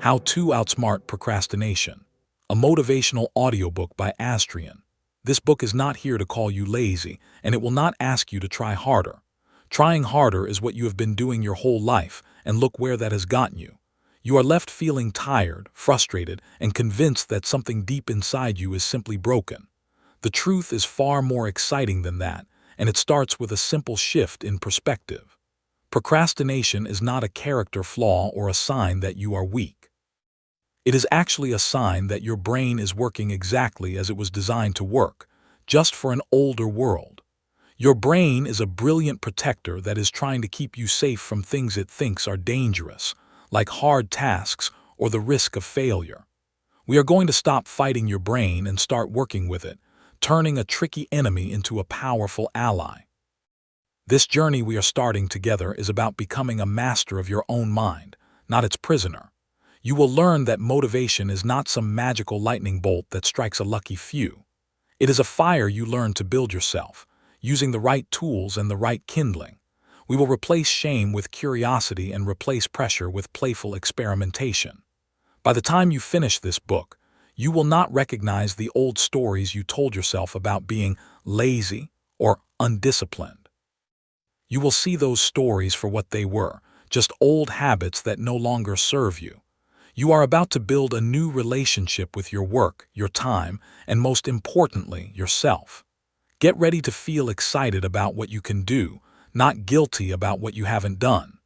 How to Outsmart Procrastination, a motivational audiobook by Astrian. This book is not here to call you lazy, and it will not ask you to try harder. Trying harder is what you have been doing your whole life, and look where that has gotten you. You are left feeling tired, frustrated, and convinced that something deep inside you is simply broken. The truth is far more exciting than that, and it starts with a simple shift in perspective. Procrastination is not a character flaw or a sign that you are weak. It is actually a sign that your brain is working exactly as it was designed to work, just for an older world. Your brain is a brilliant protector that is trying to keep you safe from things it thinks are dangerous, like hard tasks or the risk of failure. We are going to stop fighting your brain and start working with it, turning a tricky enemy into a powerful ally. This journey we are starting together is about becoming a master of your own mind, not its prisoner. You will learn that motivation is not some magical lightning bolt that strikes a lucky few. It is a fire you learn to build yourself, using the right tools and the right kindling. We will replace shame with curiosity and replace pressure with playful experimentation. By the time you finish this book, you will not recognize the old stories you told yourself about being lazy or undisciplined. You will see those stories for what they were, just old habits that no longer serve you. You are about to build a new relationship with your work, your time, and most importantly, yourself. Get ready to feel excited about what you can do, not guilty about what you haven't done.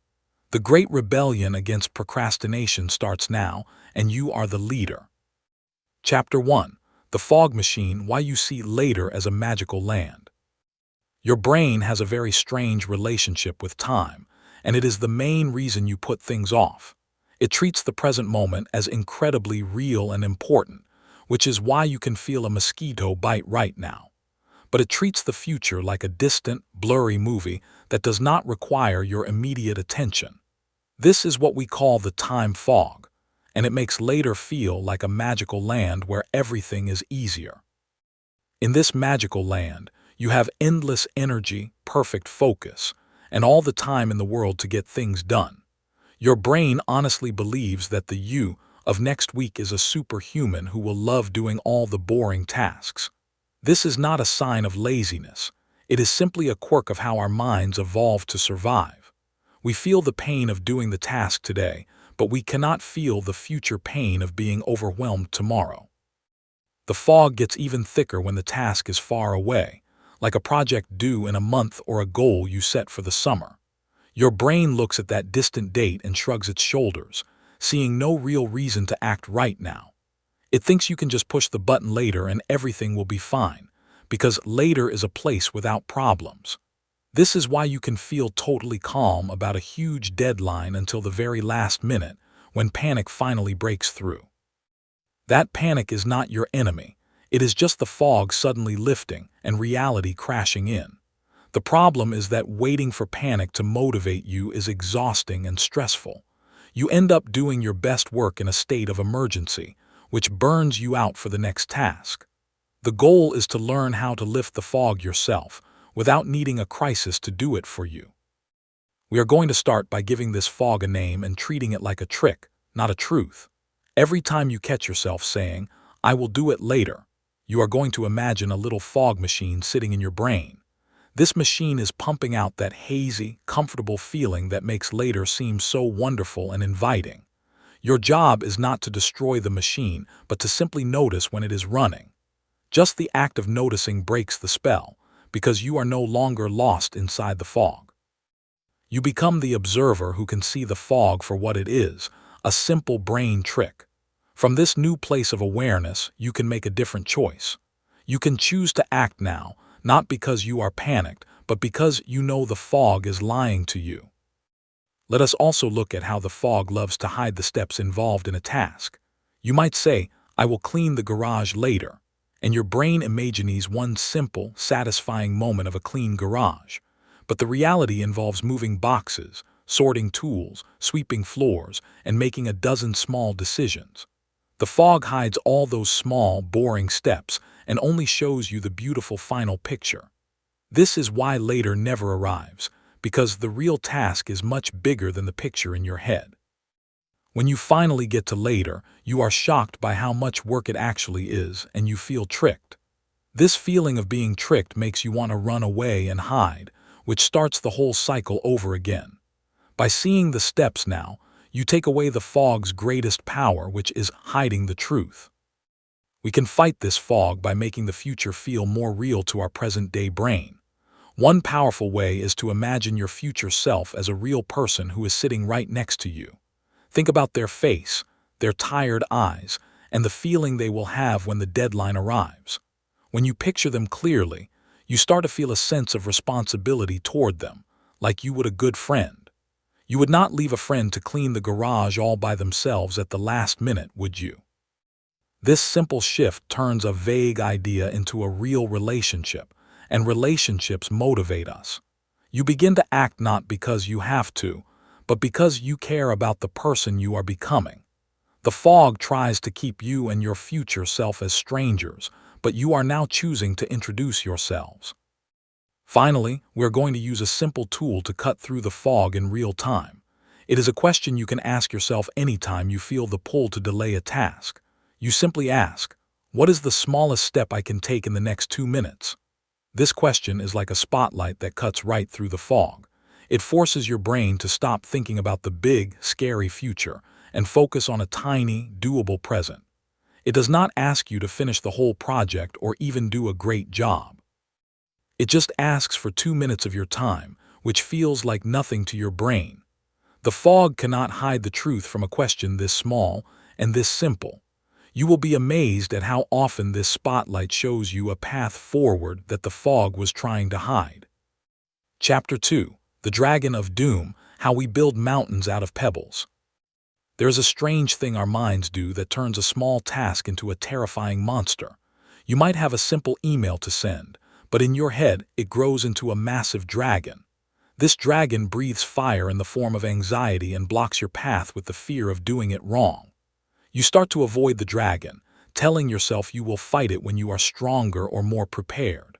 The great rebellion against procrastination starts now, and you are the leader. Chapter 1. The Fog Machine: Why You See Later as a Magical Land. Your brain has a very strange relationship with time, and it is the main reason you put things off. It treats the present moment as incredibly real and important, which is why you can feel a mosquito bite right now. But it treats the future like a distant, blurry movie that does not require your immediate attention. This is what we call the time fog, and it makes later feel like a magical land where everything is easier. In this magical land, you have endless energy, perfect focus, and all the time in the world to get things done. Your brain honestly believes that the you of next week is a superhuman who will love doing all the boring tasks. This is not a sign of laziness. It is simply a quirk of how our minds evolved to survive. We feel the pain of doing the task today, but we cannot feel the future pain of being overwhelmed tomorrow. The fog gets even thicker when the task is far away, like a project due in a month or a goal you set for the summer. Your brain looks at that distant date and shrugs its shoulders, seeing no real reason to act right now. It thinks you can just push the button later and everything will be fine, because later is a place without problems. This is why you can feel totally calm about a huge deadline until the very last minute, when panic finally breaks through. That panic is not your enemy. It is just the fog suddenly lifting and reality crashing in. The problem is that waiting for panic to motivate you is exhausting and stressful. You end up doing your best work in a state of emergency, which burns you out for the next task. The goal is to learn how to lift the fog yourself, without needing a crisis to do it for you. We are going to start by giving this fog a name and treating it like a trick, not a truth. Every time you catch yourself saying, "I will do it later," you are going to imagine a little fog machine sitting in your brain. This machine is pumping out that hazy, comfortable feeling that makes later seem so wonderful and inviting. Your job is not to destroy the machine, but to simply notice when it is running. Just the act of noticing breaks the spell, because you are no longer lost inside the fog. You become the observer who can see the fog for what it is, a simple brain trick. From this new place of awareness, you can make a different choice. You can choose to act now, not because you are panicked, but because you know the fog is lying to you. Let us also look at how the fog loves to hide the steps involved in a task. You might say, "I will clean the garage later," and your brain imagines one simple, satisfying moment of a clean garage. But the reality involves moving boxes, sorting tools, sweeping floors, and making a dozen small decisions. The fog hides all those small, boring steps and only shows you the beautiful final picture. This is why later never arrives, because the real task is much bigger than the picture in your head. When you finally get to later, you are shocked by how much work it actually is, and you feel tricked. This feeling of being tricked makes you want to run away and hide, which starts the whole cycle over again. By seeing the steps now, you take away the fog's greatest power, which is hiding the truth. We can fight this fog by making the future feel more real to our present-day brain. One powerful way is to imagine your future self as a real person who is sitting right next to you. Think about their face, their tired eyes, and the feeling they will have when the deadline arrives. When you picture them clearly, you start to feel a sense of responsibility toward them, like you would a good friend. You would not leave a friend to clean the garage all by themselves at the last minute, would you? This simple shift turns a vague idea into a real relationship, and relationships motivate us. You begin to act not because you have to, but because you care about the person you are becoming. The fog tries to keep you and your future self as strangers, but you are now choosing to introduce yourselves. Finally, we're going to use a simple tool to cut through the fog in real time. It is a question you can ask yourself anytime you feel the pull to delay a task. You simply ask, what is the smallest step I can take in the next 2 minutes? This question is like a spotlight that cuts right through the fog. It forces your brain to stop thinking about the big, scary future and focus on a tiny, doable present. It does not ask you to finish the whole project or even do a great job. It just asks for 2 minutes of your time, which feels like nothing to your brain. The fog cannot hide the truth from a question this small and this simple. You will be amazed at how often this spotlight shows you a path forward that the fog was trying to hide. Chapter 2. The Dragon of Doom, How We Build Mountains Out of Pebbles. There is a strange thing our minds do that turns a small task into a terrifying monster. You might have a simple email to send, but in your head it grows into a massive dragon. This dragon breathes fire in the form of anxiety and blocks your path with the fear of doing it wrong. You start to avoid the dragon, telling yourself you will fight it when you are stronger or more prepared.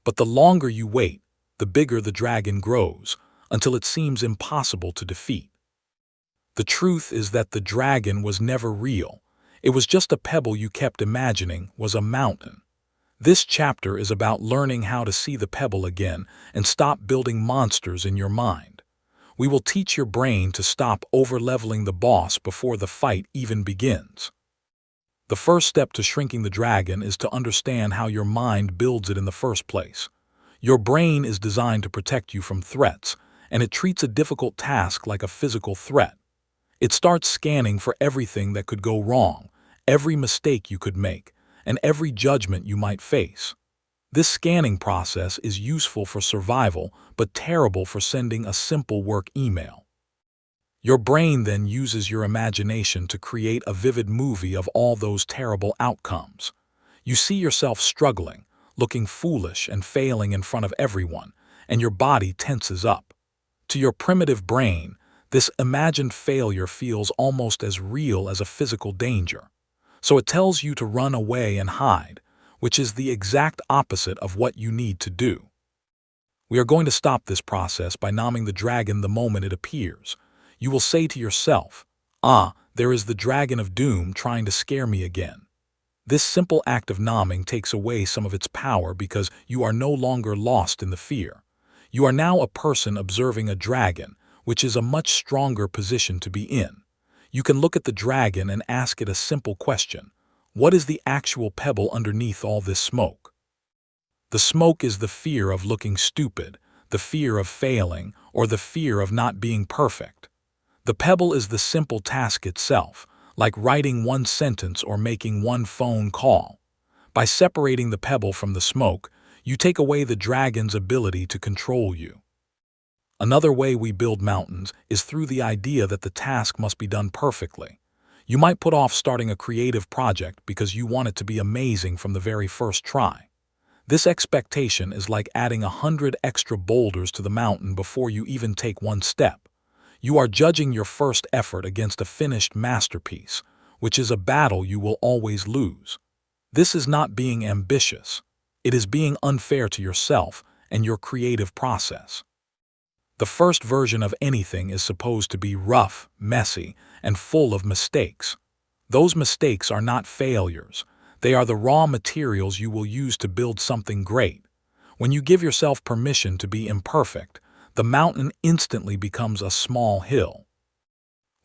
But the longer you wait, the bigger the dragon grows, until it seems impossible to defeat. The truth is that the dragon was never real. It was just a pebble you kept imagining was a mountain. This chapter is about learning how to see the pebble again and stop building monsters in your mind. We will teach your brain to stop over-leveling the boss before the fight even begins. The first step to shrinking the dragon is to understand how your mind builds it in the first place. Your brain is designed to protect you from threats, and it treats a difficult task like a physical threat. It starts scanning for everything that could go wrong, every mistake you could make, and every judgment you might face. This scanning process is useful for survival, but terrible for sending a simple work email. Your brain then uses your imagination to create a vivid movie of all those terrible outcomes. You see yourself struggling, looking foolish and failing in front of everyone, and your body tenses up. To your primitive brain, this imagined failure feels almost as real as a physical danger. So it tells you to run away and hide, which is the exact opposite of what you need to do. We are going to stop this process by numbing the dragon the moment it appears. You will say to yourself, there is the dragon of doom trying to scare me again. This simple act of numbing takes away some of its power because you are no longer lost in the fear. You are now a person observing a dragon, which is a much stronger position to be in. You can look at the dragon and ask it a simple question. What is the actual pebble underneath all this smoke? The smoke is the fear of looking stupid, the fear of failing, or the fear of not being perfect. The pebble is the simple task itself, like writing one sentence or making one phone call. By separating the pebble from the smoke, you take away the dragon's ability to control you. Another way we build mountains is through the idea that the task must be done perfectly. You might put off starting a creative project because you want it to be amazing from the very first try. This expectation is like adding 100 extra boulders to the mountain before you even take one step. You are judging your first effort against a finished masterpiece, which is a battle you will always lose. This is not being ambitious. It is being unfair to yourself and your creative process. The first version of anything is supposed to be rough, messy, and full of mistakes. Those mistakes are not failures. They are the raw materials you will use to build something great. When you give yourself permission to be imperfect, the mountain instantly becomes a small hill.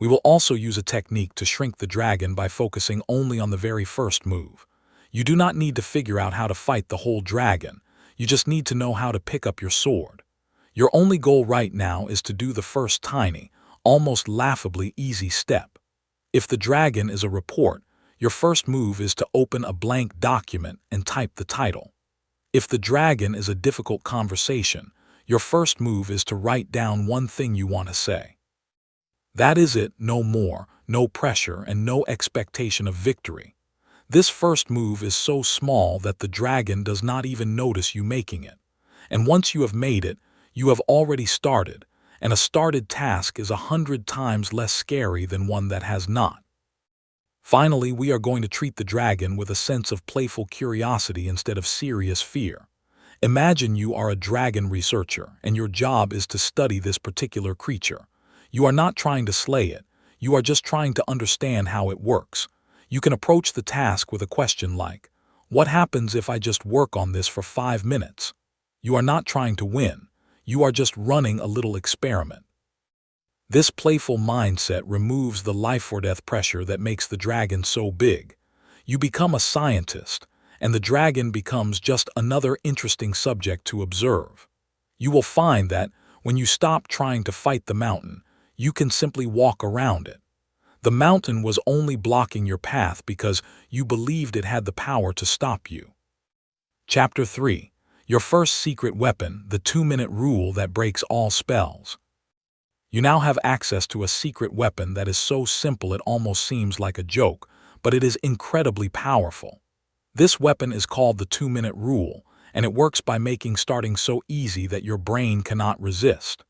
We will also use a technique to shrink the dragon by focusing only on the very first move. You do not need to figure out how to fight the whole dragon. You just need to know how to pick up your sword. Your only goal right now is to do the first tiny, almost laughably easy step. If the dragon is a report, your first move is to open a blank document and type the title. If the dragon is a difficult conversation, your first move is to write down one thing you want to say. That is it, no more, no pressure, and no expectation of victory. This first move is so small that the dragon does not even notice you making it. And once you have made it, you have already started, and a started task is 100 times less scary than one that has not. Finally, we are going to treat the dragon with a sense of playful curiosity instead of serious fear. Imagine you are a dragon researcher, and your job is to study this particular creature. You are not trying to slay it, you are just trying to understand how it works. You can approach the task with a question like, "What happens if I just work on this for 5 minutes?" You are not trying to win, you are just running a little experiment. This playful mindset removes the life-or-death pressure that makes the dragon so big. You become a scientist, and the dragon becomes just another interesting subject to observe. You will find that, when you stop trying to fight the mountain, you can simply walk around it. The mountain was only blocking your path because you believed it had the power to stop you. Chapter 3. Your first secret weapon, the 2-minute rule that breaks all spells. You now have access to a secret weapon that is so simple it almost seems like a joke, but it is incredibly powerful. This weapon is called the 2-minute rule, and it works by making starting so easy that your brain cannot resist.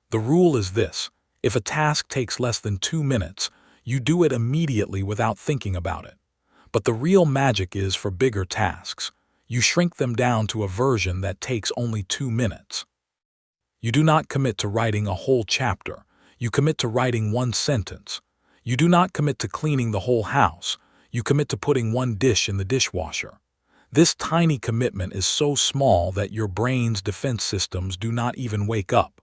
The rule is this: if a task takes less than 2 minutes, you do it immediately without thinking about it. But the real magic is for bigger tasks. You shrink them down to a version that takes only 2 minutes. You do not commit to writing a whole chapter. You commit to writing one sentence. You do not commit to cleaning the whole house. You commit to putting one dish in the dishwasher. This tiny commitment is so small that your brain's defense systems do not even wake up.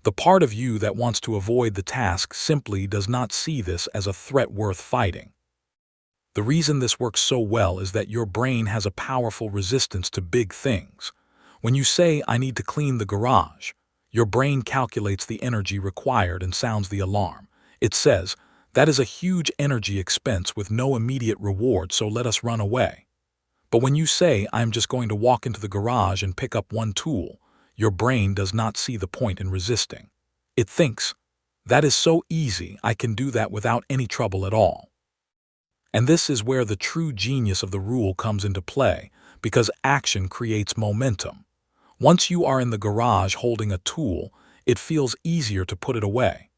The part of you that wants to avoid the task simply does not see this as a threat worth fighting. The reason this works so well is that your brain has a powerful resistance to big things. When you say, "I need to clean the garage," your brain calculates the energy required and sounds the alarm. It says, "That is a huge energy expense with no immediate reward, so let us run away." But when you say, "I'm just going to walk into the garage and pick up one tool," your brain does not see the point in resisting. It thinks, "That is so easy, I can do that without any trouble at all." And this is where the true genius of the rule comes into play, because action creates momentum. Once you are in the garage holding a tool, it feels easier to put it away.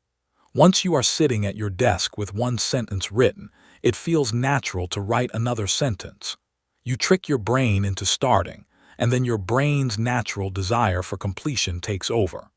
Once you are sitting at your desk with one sentence written, it feels natural to write another sentence. You trick your brain into starting, and then your brain's natural desire for completion takes over.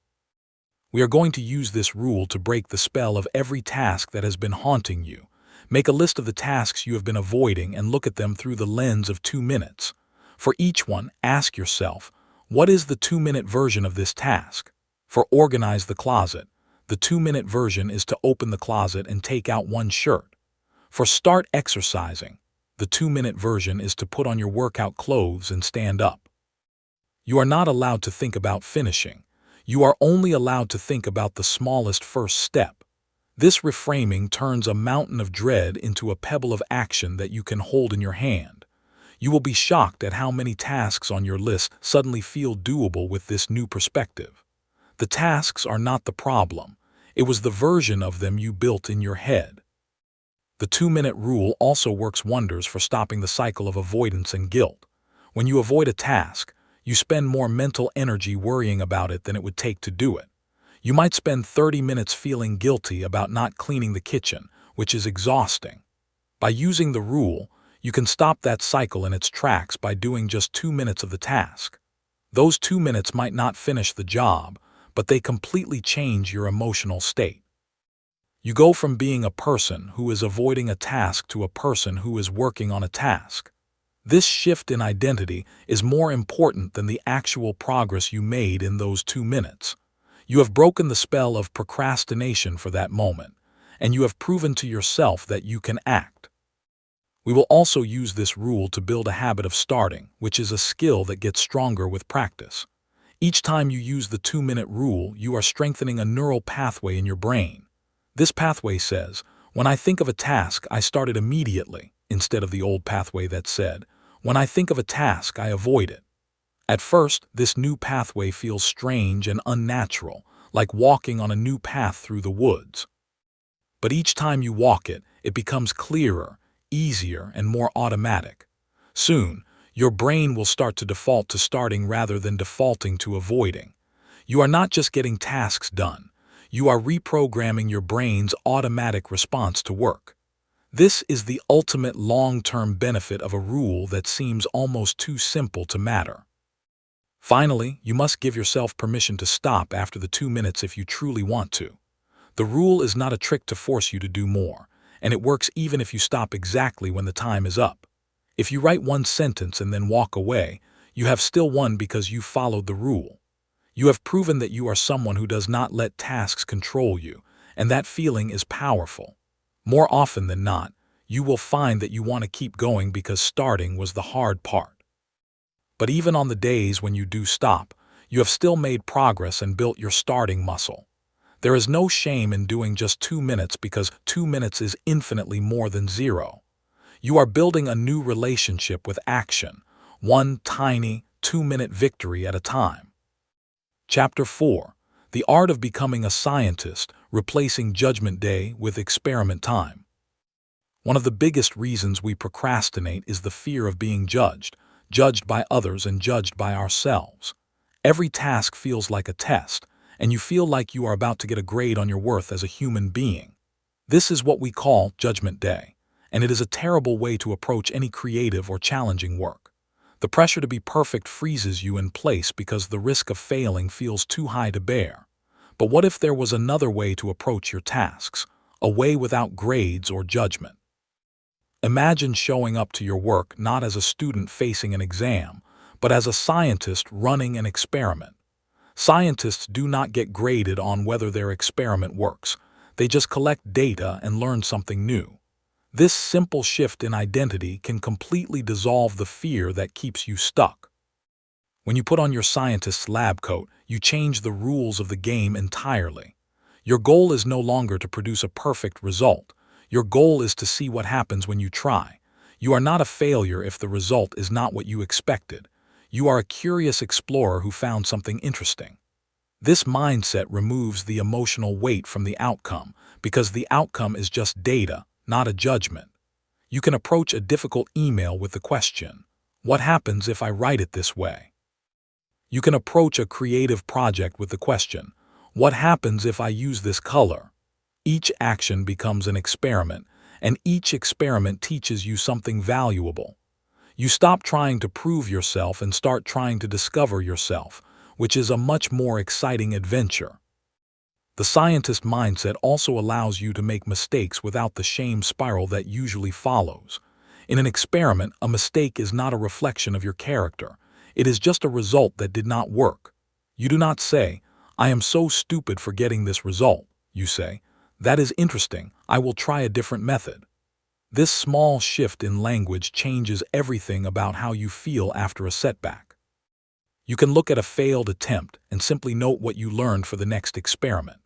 We are going to use this rule to break the spell of every task that has been haunting you. Make a list of the tasks you have been avoiding and look at them through the lens of 2 minutes. For each one, ask yourself, what is the 2-minute version of this task? For organize the closet, the 2-minute version is to open the closet and take out one shirt. For start exercising, the 2-minute version is to put on your workout clothes and stand up. You are not allowed to think about finishing. You are only allowed to think about the smallest first step. This reframing turns a mountain of dread into a pebble of action that you can hold in your hand. You will be shocked at how many tasks on your list suddenly feel doable with this new perspective. The tasks are not the problem. It was the version of them you built in your head. The 2-minute rule also works wonders for stopping the cycle of avoidance and guilt. When you avoid a task, you spend more mental energy worrying about it than it would take to do it. You might spend 30 minutes feeling guilty about not cleaning the kitchen, which is exhausting. By using the rule, you can stop that cycle in its tracks by doing just 2 minutes of the task. Those 2 minutes might not finish the job, but they completely change your emotional state. You go from being a person who is avoiding a task to a person who is working on a task. This shift in identity is more important than the actual progress you made in those 2 minutes. You have broken the spell of procrastination for that moment, and you have proven to yourself that you can act. We will also use this rule to build a habit of starting, which is a skill that gets stronger with practice. Each time you use the 2-minute rule, you are strengthening a neural pathway in your brain. This pathway says, when I think of a task, I start it immediately, instead of the old pathway that said, when I think of a task, I avoid it. At first, this new pathway feels strange and unnatural, like walking on a new path through the woods. But each time you walk it, it becomes clearer, easier, and more automatic. Soon, your brain will start to default to starting rather than defaulting to avoiding. You are not just getting tasks done. You are reprogramming your brain's automatic response to work. This is the ultimate long-term benefit of a rule that seems almost too simple to matter. Finally, you must give yourself permission to stop after the 2 minutes if you truly want to. The rule is not a trick to force you to do more, and it works even if you stop exactly when the time is up. If you write one sentence and then walk away, you have still won because you followed the rule. You have proven that you are someone who does not let tasks control you, and that feeling is powerful. More often than not, you will find that you want to keep going because starting was the hard part. But even on the days when you do stop, you have still made progress and built your starting muscle. There is no shame in doing just 2 minutes because 2 minutes is infinitely more than 0. You are building a new relationship with action, one tiny 2-minute victory at a time. Chapter 4. The Art of Becoming a Scientist, Replacing Judgment Day with Experiment Time. One of the biggest reasons we procrastinate is the fear of being judged by others and judged by ourselves. Every task feels like a test, and you feel like you are about to get a grade on your worth as a human being. This is what we call Judgment Day, and it is a terrible way to approach any creative or challenging work. The pressure to be perfect freezes you in place because the risk of failing feels too high to bear. But what if there was another way to approach your tasks, a way without grades or judgment? Imagine showing up to your work not as a student facing an exam, but as a scientist running an experiment. Scientists do not get graded on whether their experiment works. They just collect data and learn something new. This simple shift in identity can completely dissolve the fear that keeps you stuck. When you put on your scientist's lab coat, you change the rules of the game entirely. Your goal is no longer to produce a perfect result. Your goal is to see what happens when you try. You are not a failure if the result is not what you expected. You are a curious explorer who found something interesting. This mindset removes the emotional weight from the outcome because the outcome is just data, not a judgment. You can approach a difficult email with the question, what happens if I write it this way? You can approach a creative project with the question, what happens if I use this color? Each action becomes an experiment, and each experiment teaches you something valuable. You stop trying to prove yourself and start trying to discover yourself, which is a much more exciting adventure. The scientist mindset also allows you to make mistakes without the shame spiral that usually follows. In an experiment, a mistake is not a reflection of your character. It is just a result that did not work. You do not say, I am so stupid for getting this result. You say, that is interesting. I will try a different method. This small shift in language changes everything about how you feel after a setback. You can look at a failed attempt and simply note what you learned for the next experiment.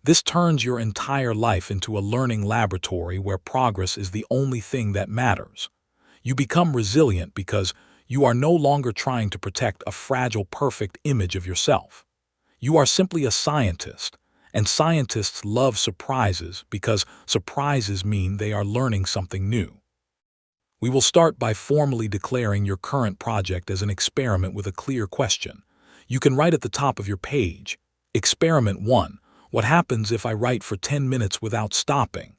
This turns your entire life into a learning laboratory where progress is the only thing that matters. You become resilient because you are no longer trying to protect a fragile, perfect image of yourself. You are simply a scientist, and scientists love surprises because surprises mean they are learning something new. We will start by formally declaring your current project as an experiment with a clear question. You can write at the top of your page, Experiment 1. What happens if I write for 10 minutes without stopping?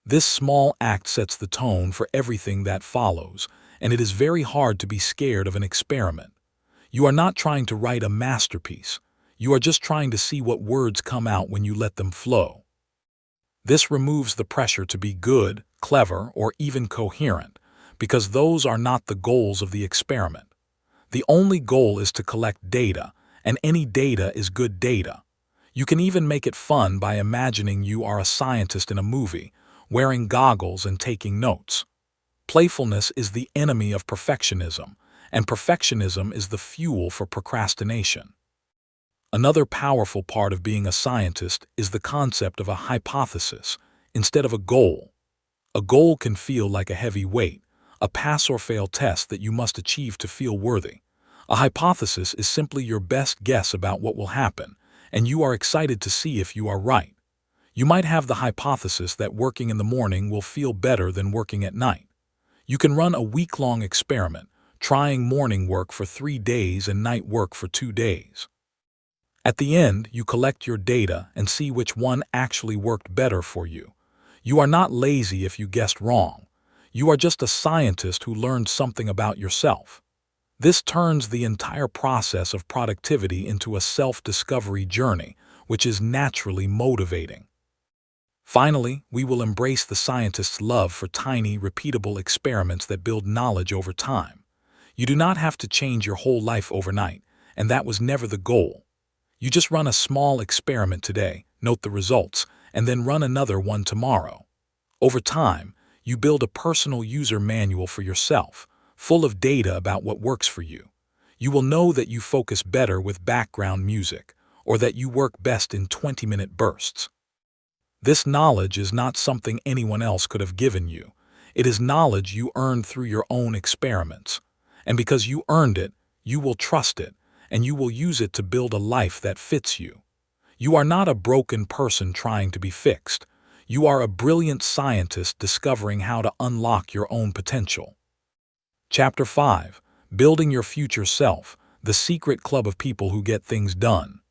This small act sets the tone for everything that follows, and it is very hard to be scared of an experiment. You are not trying to write a masterpiece. You are just trying to see what words come out when you let them flow. This removes the pressure to be good, clever, or even coherent, because those are not the goals of the experiment. The only goal is to collect data, and any data is good data. You can even make it fun by imagining you are a scientist in a movie, wearing goggles and taking notes. Playfulness is the enemy of perfectionism, and perfectionism is the fuel for procrastination. Another powerful part of being a scientist is the concept of a hypothesis instead of a goal. A goal can feel like a heavy weight, a pass-or-fail test that you must achieve to feel worthy. A hypothesis is simply your best guess about what will happen, and you are excited to see if you are right. You might have the hypothesis that working in the morning will feel better than working at night. You can run a week-long experiment, trying morning work for 3 days and night work for 2 days. At the end, you collect your data and see which one actually worked better for you. You are not lazy if you guessed wrong. You are just a scientist who learned something about yourself. This turns the entire process of productivity into a self-discovery journey, which is naturally motivating. Finally, we will embrace the scientist's love for tiny, repeatable experiments that build knowledge over time. You do not have to change your whole life overnight, and that was never the goal. You just run a small experiment today, note the results, and then run another one tomorrow. Over time, you build a personal user manual for yourself, full of data about what works for you. You will know that you focus better with background music, or that you work best in 20-minute bursts. This knowledge is not something anyone else could have given you. It is knowledge you earned through your own experiments. And because you earned it, you will trust it, and you will use it to build a life that fits you. You are not a broken person trying to be fixed. You are a brilliant scientist discovering how to unlock your own potential. Chapter 5. Building Your Future Self, the secret club of people who get things done.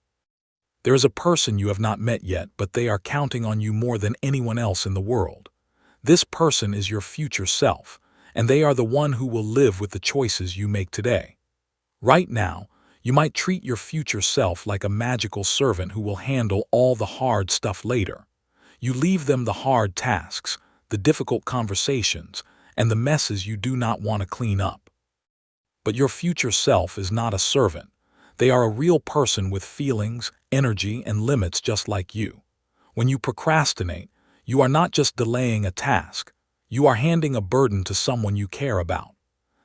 There is a person you have not met yet, but they are counting on you more than anyone else in the world. This person is your future self, and they are the one who will live with the choices you make today. Right now, you might treat your future self like a magical servant who will handle all the hard stuff later. You leave them the hard tasks, the difficult conversations, and the messes you do not want to clean up. But your future self is not a servant. They are a real person with feelings, energy, and limits just like you. When you procrastinate, you are not just delaying a task. You are handing a burden to someone you care about.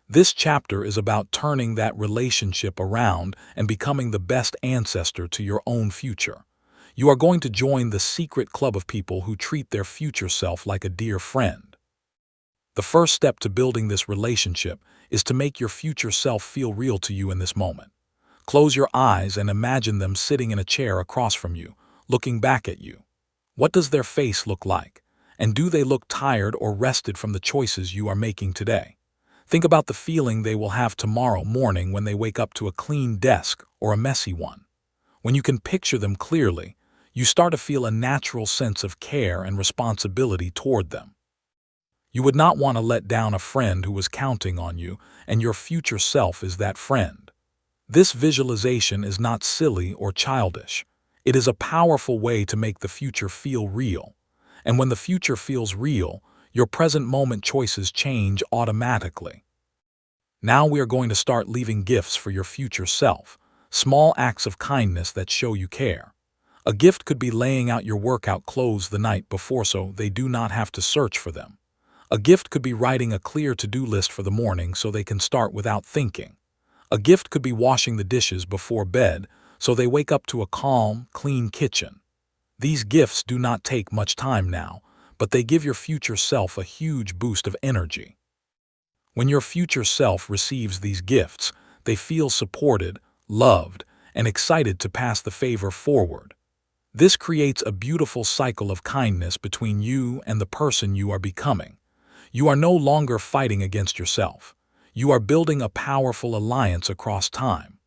This chapter is about turning that relationship around and becoming the best ancestor to your own future. You are going to join the secret club of people who treat their future self like a dear friend. The first step to building this relationship is to make your future self feel real to you in this moment. Close your eyes and imagine them sitting in a chair across from you, looking back at you. What does their face look like? And do they look tired or rested from the choices you are making today? Think about the feeling they will have tomorrow morning when they wake up to a clean desk or a messy one. When you can picture them clearly, you start to feel a natural sense of care and responsibility toward them. You would not want to let down a friend who was counting on you, and your future self is that friend. This visualization is not silly or childish. It is a powerful way to make the future feel real. And when the future feels real, your present moment choices change automatically. Now we are going to start leaving gifts for your future self, small acts of kindness that show you care. A gift could be laying out your workout clothes the night before so they do not have to search for them. A gift could be writing a clear to-do list for the morning so they can start without thinking. A gift could be washing the dishes before bed so they wake up to a calm, clean kitchen. These gifts do not take much time now, but they give your future self a huge boost of energy. When your future self receives these gifts, they feel supported, loved, and excited to pass the favor forward. This creates a beautiful cycle of kindness between you and the person you are becoming. You are no longer fighting against yourself. You are building a powerful alliance across time.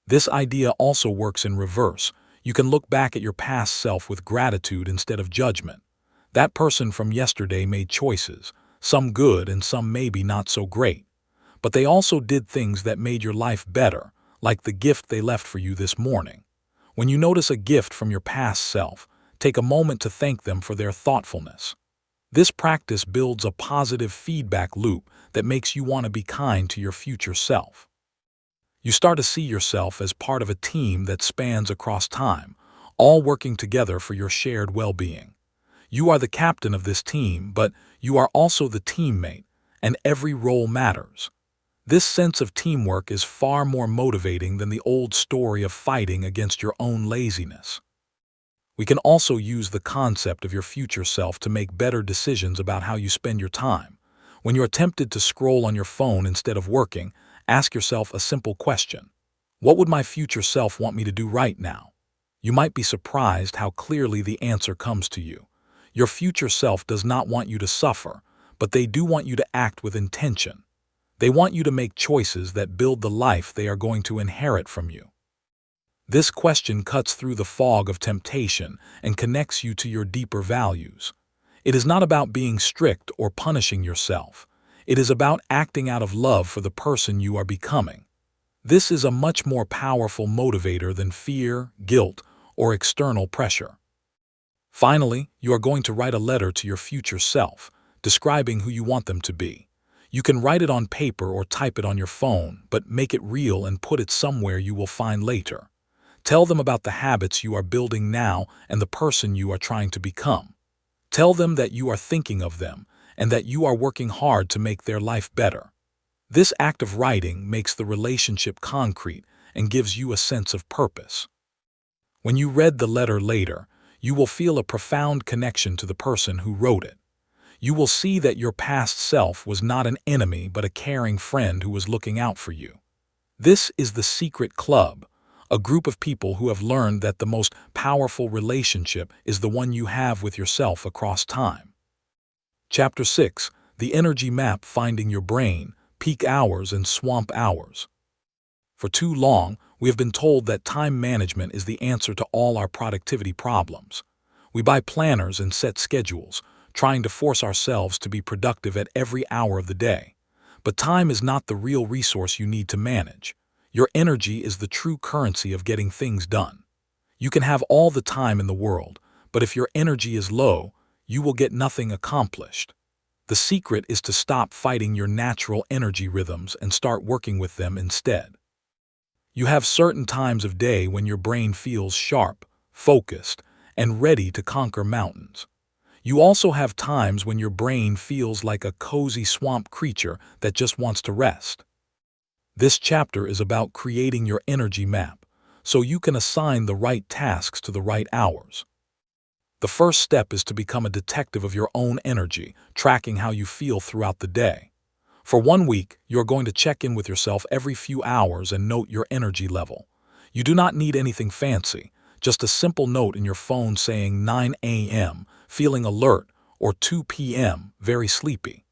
This idea also works in reverse. You can look back at your past self with gratitude instead of judgment. That person from yesterday made choices, some good and some maybe not so great. But they also did things that made your life better, like the gift they left for you this morning. When you notice a gift from your past self, take a moment to thank them for their thoughtfulness. This practice builds a positive feedback loop that makes you want to be kind to your future self. You start to see yourself as part of a team that spans across time, all working together for your shared well-being. You are the captain of this team, but you are also the teammate, and every role matters. This sense of teamwork is far more motivating than the old story of fighting against your own laziness. We can also use the concept of your future self to make better decisions about how you spend your time. When you're tempted to scroll on your phone instead of working, ask yourself a simple question. What would my future self want me to do right now? You might be surprised how clearly the answer comes to you. Your future self does not want you to suffer, but they do want you to act with intention. They want you to make choices that build the life they are going to inherit from you. This question cuts through the fog of temptation and connects you to your deeper values. It is not about being strict or punishing yourself. It is about acting out of love for the person you are becoming. This is a much more powerful motivator than fear, guilt, or external pressure. Finally, you are going to write a letter to your future self, describing who you want them to be. You can write it on paper or type it on your phone, but make it real and put it somewhere you will find later. Tell them about the habits you are building now and the person you are trying to become. Tell them that you are thinking of them and that you are working hard to make their life better. This act of writing makes the relationship concrete and gives you a sense of purpose. When you read the letter later, you will feel a profound connection to the person who wrote it. You will see that your past self was not an enemy but a caring friend who was looking out for you. This is the Secret Club, a group of people who have learned that the most powerful relationship is the one you have with yourself across time. Chapter 6. The Energy Map: Finding Your Brain, Peak Hours and Swamp Hours. For too long, we have been told that time management is the answer to all our productivity problems. We buy planners and set schedules, trying to force ourselves to be productive at every hour of the day. But time is not the real resource you need to manage. Your energy is the true currency of getting things done. You can have all the time in the world, but if your energy is low, you will get nothing accomplished. The secret is to stop fighting your natural energy rhythms and start working with them instead. You have certain times of day when your brain feels sharp, focused, and ready to conquer mountains. You also have times when your brain feels like a cozy swamp creature that just wants to rest. This chapter is about creating your energy map, so you can assign the right tasks to the right hours. The first step is to become a detective of your own energy, tracking how you feel throughout the day. For 1 week, you're going to check in with yourself every few hours and note your energy level. You do not need anything fancy, just a simple note in your phone saying 9 a.m., feeling alert, or 2 p.m., very sleepy.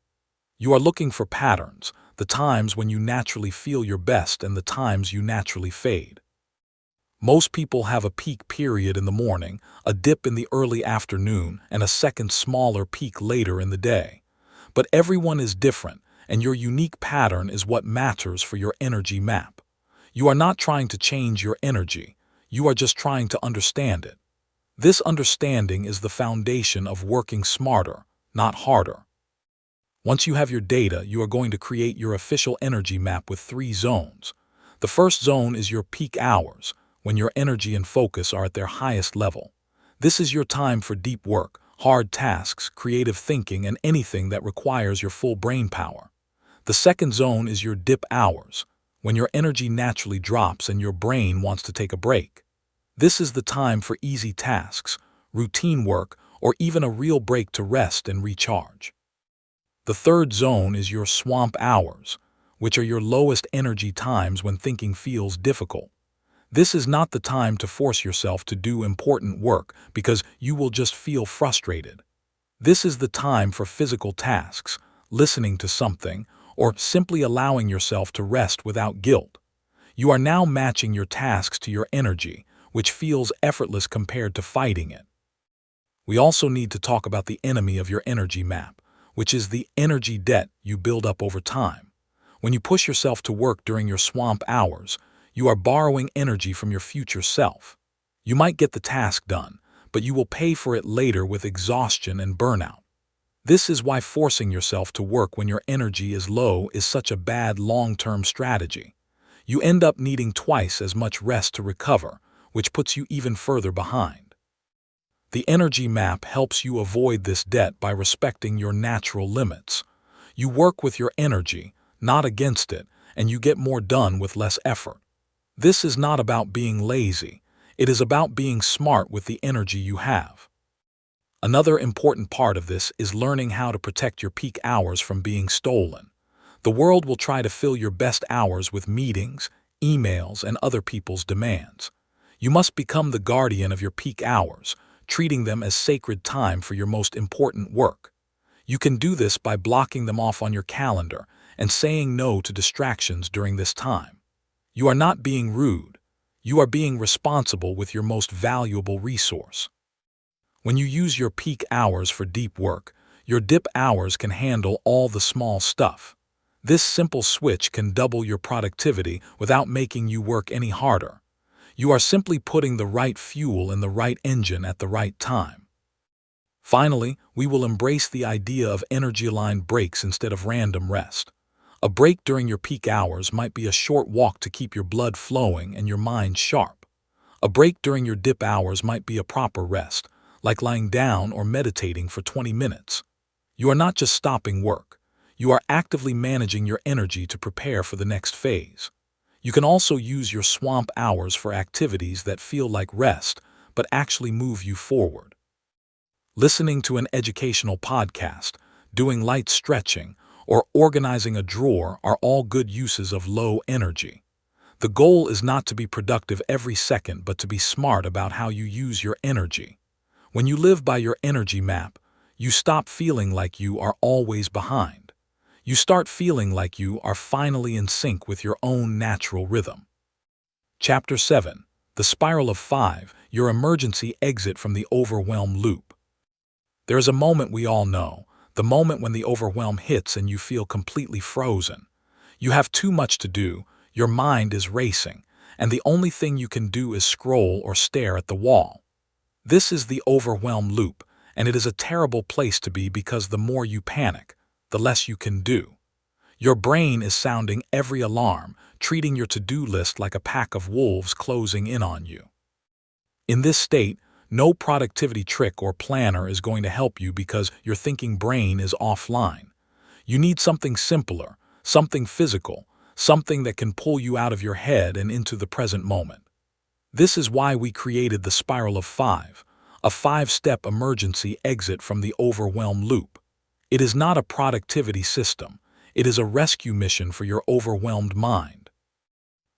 You are looking for patterns, the times when you naturally feel your best and the times you naturally fade. Most people have a peak period in the morning, a dip in the early afternoon, and a second smaller peak later in the day. But everyone is different, and your unique pattern is what matters for your energy map. You are not trying to change your energy, you are just trying to understand it. This understanding is the foundation of working smarter, not harder. Once you have your data, you are going to create your official energy map with 3 zones. The first zone is your peak hours, when your energy and focus are at their highest level. This is your time for deep work, hard tasks, creative thinking, and anything that requires your full brain power. The second zone is your dip hours, when your energy naturally drops and your brain wants to take a break. This is the time for easy tasks, routine work, or even a real break to rest and recharge. The third zone is your swamp hours, which are your lowest energy times when thinking feels difficult. This is not the time to force yourself to do important work because you will just feel frustrated. This is the time for physical tasks, listening to something, or simply allowing yourself to rest without guilt. You are now matching your tasks to your energy, which feels effortless compared to fighting it. We also need to talk about the enemy of your energy map, which is the energy debt you build up over time. When you push yourself to work during your swamp hours, you are borrowing energy from your future self. You might get the task done, but you will pay for it later with exhaustion and burnout. This is why forcing yourself to work when your energy is low is such a bad long-term strategy. You end up needing twice as much rest to recover, which puts you even further behind. The energy map helps you avoid this debt by respecting your natural limits. You work with your energy, not against it, and you get more done with less effort. This is not about being lazy. It is about being smart with the energy you have. Another important part of this is learning how to protect your peak hours from being stolen. The world will try to fill your best hours with meetings, emails, and other people's demands. You must become the guardian of your peak hours, treating them as sacred time for your most important work. You can do this by blocking them off on your calendar and saying no to distractions during this time. You are not being rude. You are being responsible with your most valuable resource. When you use your peak hours for deep work, your dip hours can handle all the small stuff. This simple switch can double your productivity without making you work any harder. You are simply putting the right fuel in the right engine at the right time. Finally, we will embrace the idea of energy-aligned breaks instead of random rest. A break during your peak hours might be a short walk to keep your blood flowing and your mind sharp. A break during your dip hours might be a proper rest, like lying down or meditating for 20 minutes. You are not just stopping work. You are actively managing your energy to prepare for the next phase. You can also use your swamp hours for activities that feel like rest, but actually move you forward. Listening to an educational podcast, doing light stretching, or organizing a drawer are all good uses of low energy. The goal is not to be productive every second, but to be smart about how you use your energy. When you live by your energy map, you stop feeling like you are always behind. You start feeling like you are finally in sync with your own natural rhythm. Chapter 7. The Spiral of 5, Your Emergency Exit from the Overwhelm Loop. There is a moment we all know, the moment when the overwhelm hits and you feel completely frozen. You have too much to do, your mind is racing, and the only thing you can do is scroll or stare at the wall. This is the overwhelm loop, and it is a terrible place to be because the more you panic, the less you can do. Your brain is sounding every alarm, treating your to-do list like a pack of wolves closing in on you. In this state, no productivity trick or planner is going to help you because your thinking brain is offline. You need something simpler, something physical, something that can pull you out of your head and into the present moment. This is why we created the Spiral of 5, a 5-step emergency exit from the overwhelm loop. It is not a productivity system. It is a rescue mission for your overwhelmed mind.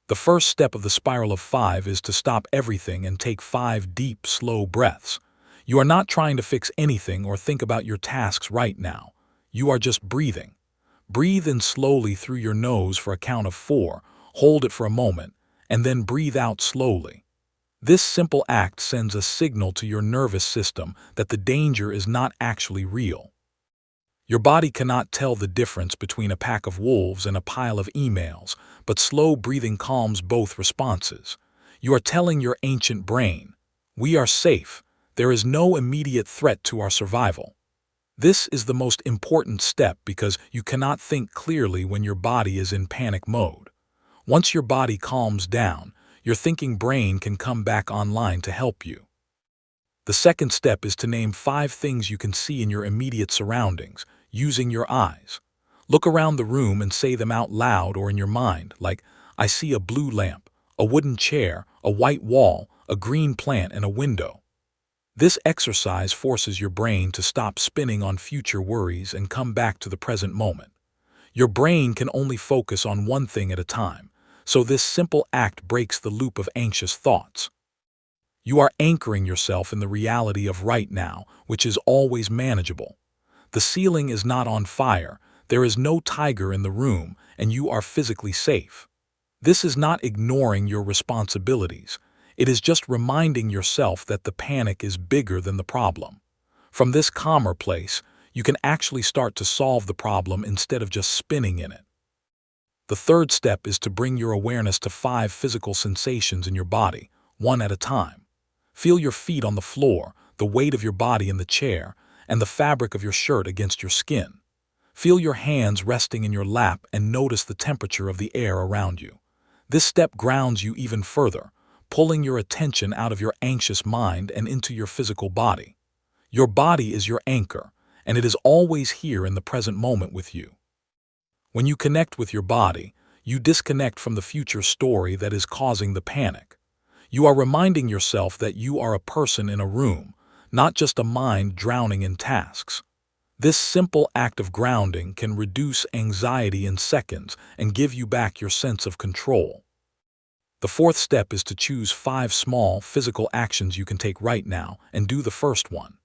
The first step of the Spiral of 5 is to stop everything and take 5 deep, slow breaths. You are not trying to fix anything or think about your tasks right now. You are just breathing. Breathe in slowly through your nose for a count of 4, hold it for a moment, and then breathe out slowly. This simple act sends a signal to your nervous system that the danger is not actually real. Your body cannot tell the difference between a pack of wolves and a pile of emails, but slow breathing calms both responses. You are telling your ancient brain, "We are safe. There is no immediate threat to our survival." This is the most important step because you cannot think clearly when your body is in panic mode. Once your body calms down, your thinking brain can come back online to help you. The second step is to name 5 things you can see in your immediate surroundings, using your eyes. Look around the room and say them out loud or in your mind, like, "I see a blue lamp, a wooden chair, a white wall, a green plant, and a window." This exercise forces your brain to stop spinning on future worries and come back to the present moment. Your brain can only focus on one thing at a time, so this simple act breaks the loop of anxious thoughts. You are anchoring yourself in the reality of right now, which is always manageable. The ceiling is not on fire, there is no tiger in the room, and you are physically safe. This is not ignoring your responsibilities. It is just reminding yourself that the panic is bigger than the problem. From this calmer place, you can actually start to solve the problem instead of just spinning in it. The third step is to bring your awareness to 5 physical sensations in your body, one at a time. Feel your feet on the floor, the weight of your body in the chair, and the fabric of your shirt against your skin. Feel your hands resting in your lap and notice the temperature of the air around you. This step grounds you even further, pulling your attention out of your anxious mind and into your physical body. Your body is your anchor, and it is always here in the present moment with you. When you connect with your body, you disconnect from the future story that is causing the panic. You are reminding yourself that you are a person in a room, not just a mind drowning in tasks. This simple act of grounding can reduce anxiety in seconds and give you back your sense of control. The fourth step is to choose 5 small physical actions you can take right now and do the first one.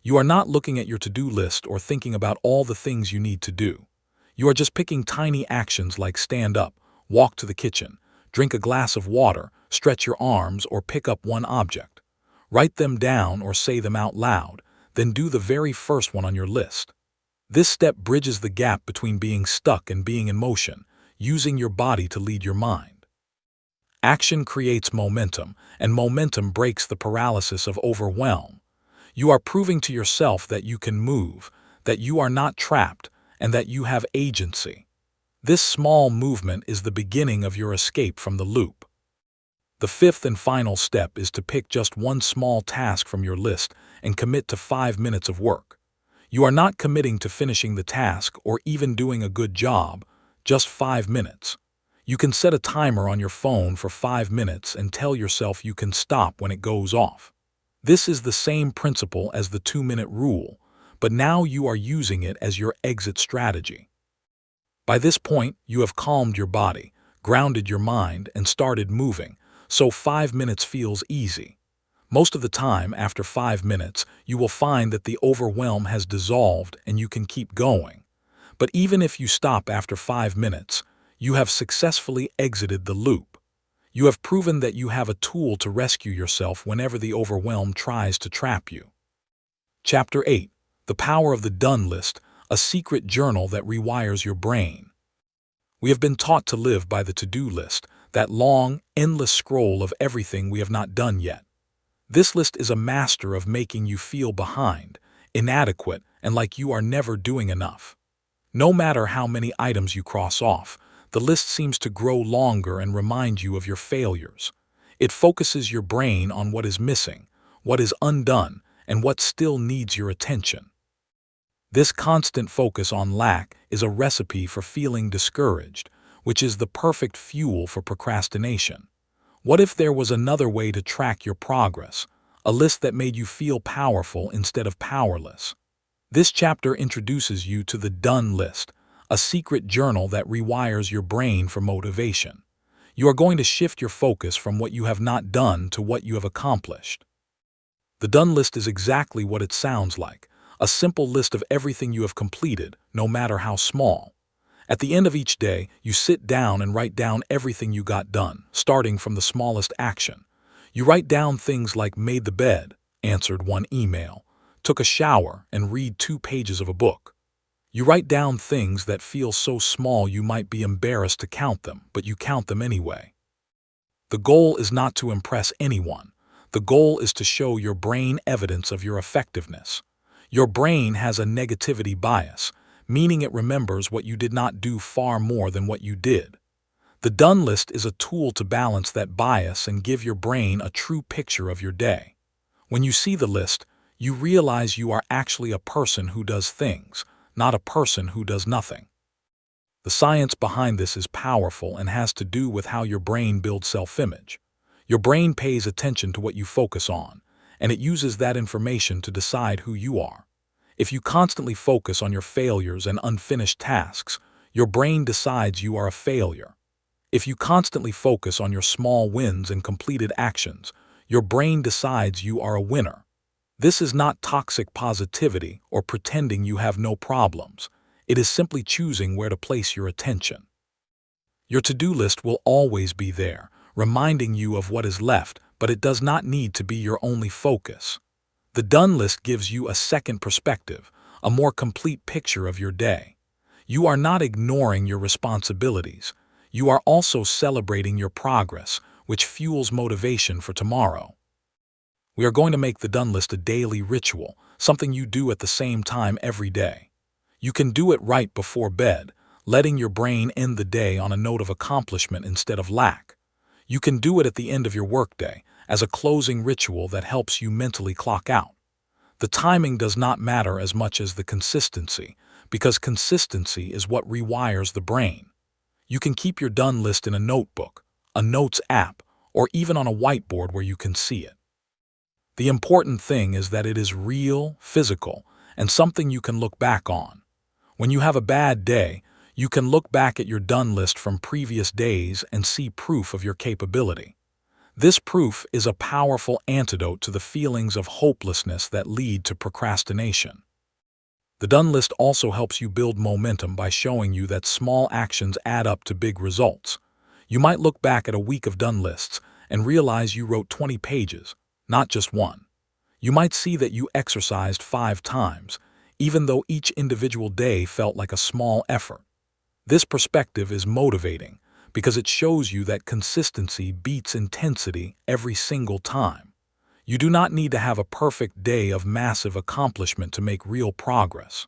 You are not looking at your to-do list or thinking about all the things you need to do. You are just picking tiny actions like stand up, walk to the kitchen, drink a glass of water, stretch your arms, or pick up one object. Write them down or say them out loud, then do the very first one on your list. This step bridges the gap between being stuck and being in motion, using your body to lead your mind. Action creates momentum, and momentum breaks the paralysis of overwhelm. You are proving to yourself that you can move, that you are not trapped, and that you have agency. This small movement is the beginning of your escape from the loop. The fifth and final step is to pick just one small task from your list and commit to 5 minutes of work. You are not committing to finishing the task or even doing a good job, just 5 minutes. You can set a timer on your phone for 5 minutes and tell yourself you can stop when it goes off. This is the same principle as the 2-minute rule, but now you are using it as your exit strategy. By this point, you have calmed your body, grounded your mind, and started moving, so 5 minutes feels easy. Most of the time, after 5 minutes, you will find that the overwhelm has dissolved and you can keep going. But even if you stop after 5 minutes, you have successfully exited the loop. You have proven that you have a tool to rescue yourself whenever the overwhelm tries to trap you. Chapter 8. The Power of the Done List, a secret journal that rewires your brain. We have been taught to live by the to-do list, that long, endless scroll of everything we have not done yet. This list is a master of making you feel behind, inadequate, and like you are never doing enough. No matter how many items you cross off, the list seems to grow longer and remind you of your failures. It focuses your brain on what is missing, what is undone, and what still needs your attention. This constant focus on lack is a recipe for feeling discouraged, which is the perfect fuel for procrastination. What if there was another way to track your progress, a list that made you feel powerful instead of powerless? This chapter introduces you to the done list, a secret journal that rewires your brain for motivation. You are going to shift your focus from what you have not done to what you have accomplished. The done list is exactly what it sounds like, a simple list of everything you have completed, no matter how small. At the end of each day, you sit down and write down everything you got done, starting from the smallest action. You write down things like made the bed, answered 1 email, took a shower, and read 2 pages of a book. You write down things that feel so small you might be embarrassed to count them, but you count them anyway. The goal is not to impress anyone. The goal is to show your brain evidence of your effectiveness. Your brain has a negativity bias, meaning it remembers what you did not do far more than what you did. The done list is a tool to balance that bias and give your brain a true picture of your day. When you see the list, you realize you are actually a person who does things, not a person who does nothing. The science behind this is powerful and has to do with how your brain builds self-image. Your brain pays attention to what you focus on, and it uses that information to decide who you are. If you constantly focus on your failures and unfinished tasks, your brain decides you are a failure. If you constantly focus on your small wins and completed actions, your brain decides you are a winner. This is not toxic positivity or pretending you have no problems. It is simply choosing where to place your attention. Your to-do list will always be there, reminding you of what is left, but it does not need to be your only focus. The done list gives you a second perspective, a more complete picture of your day. You are not ignoring your responsibilities. You are also celebrating your progress, which fuels motivation for tomorrow. We are going to make the done list a daily ritual, something you do at the same time every day. You can do it right before bed, letting your brain end the day on a note of accomplishment instead of lack. You can do it at the end of your workday, as a closing ritual that helps you mentally clock out. The timing does not matter as much as the consistency, because consistency is what rewires the brain. You can keep your done list in a notebook, a notes app, or even on a whiteboard where you can see it. The important thing is that it is real, physical, and something you can look back on. When you have a bad day, you can look back at your done list from previous days and see proof of your capability. This proof is a powerful antidote to the feelings of hopelessness that lead to procrastination. The done list also helps you build momentum by showing you that small actions add up to big results. You might look back at a week of done lists and realize you wrote 20 pages, not just one. You might see that you exercised 5 times, even though each individual day felt like a small effort. This perspective is motivating because it shows you that consistency beats intensity every single time. You do not need to have a perfect day of massive accomplishment to make real progress.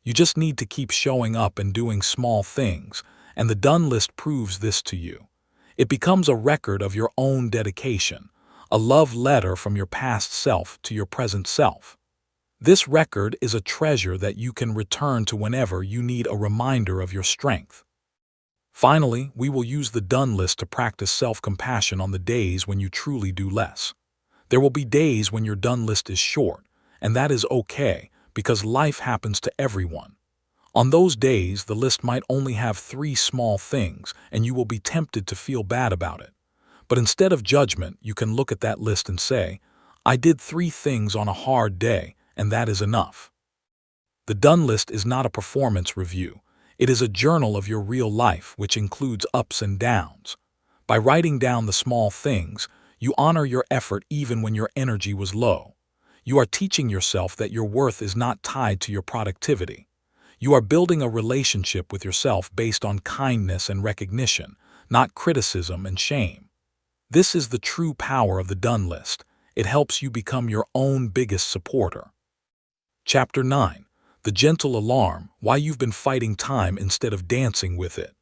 You just need to keep showing up and doing small things, and the done list proves this to you. It becomes a record of your own dedication, a love letter from your past self to your present self. This record is a treasure that you can return to whenever you need a reminder of your strength. Finally, we will use the done list to practice self-compassion on the days when you truly do less. There will be days when your done list is short, and that is okay because life happens to everyone. On those days, the list might only have 3 small things, and you will be tempted to feel bad about it. But instead of judgment, you can look at that list and say, I did 3 things on a hard day, and that is enough. The done list is not a performance review. It is a journal of your real life, which includes ups and downs. By writing down the small things, you honor your effort even when your energy was low. You are teaching yourself that your worth is not tied to your productivity. You are building a relationship with yourself based on kindness and recognition, not criticism and shame. This is the true power of the done list. It helps you become your own biggest supporter. Chapter 9. The Gentle Alarm, Why You've Been Fighting Time Instead of Dancing with It.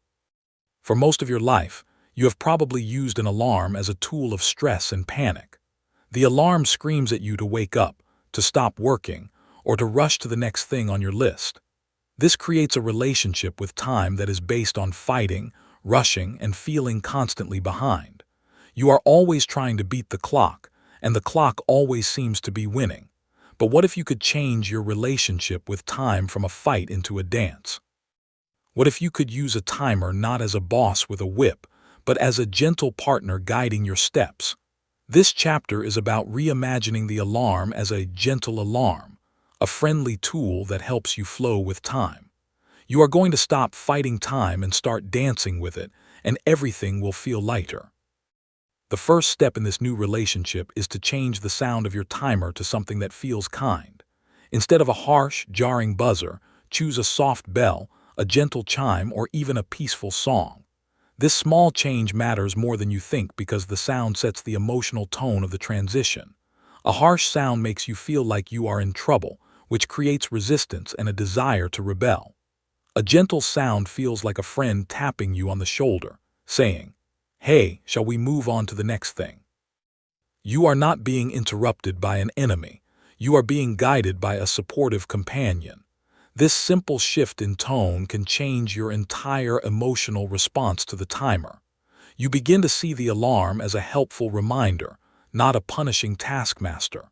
For most of your life, you have probably used an alarm as a tool of stress and panic. The alarm screams at you to wake up, to stop working, or to rush to the next thing on your list. This creates a relationship with time that is based on fighting, rushing, and feeling constantly behind. You are always trying to beat the clock, and the clock always seems to be winning. But what if you could change your relationship with time from a fight into a dance? What if you could use a timer not as a boss with a whip, but as a gentle partner guiding your steps? This chapter is about reimagining the alarm as a gentle alarm, a friendly tool that helps you flow with time. You are going to stop fighting time and start dancing with it, and everything will feel lighter. The first step in this new relationship is to change the sound of your timer to something that feels kind. Instead of a harsh, jarring buzzer, choose a soft bell, a gentle chime, or even a peaceful song. This small change matters more than you think because the sound sets the emotional tone of the transition. A harsh sound makes you feel like you are in trouble, which creates resistance and a desire to rebel. A gentle sound feels like a friend tapping you on the shoulder, saying, Hey, shall we move on to the next thing? You are not being interrupted by an enemy. You are being guided by a supportive companion. This simple shift in tone can change your entire emotional response to the timer. You begin to see the alarm as a helpful reminder, not a punishing taskmaster.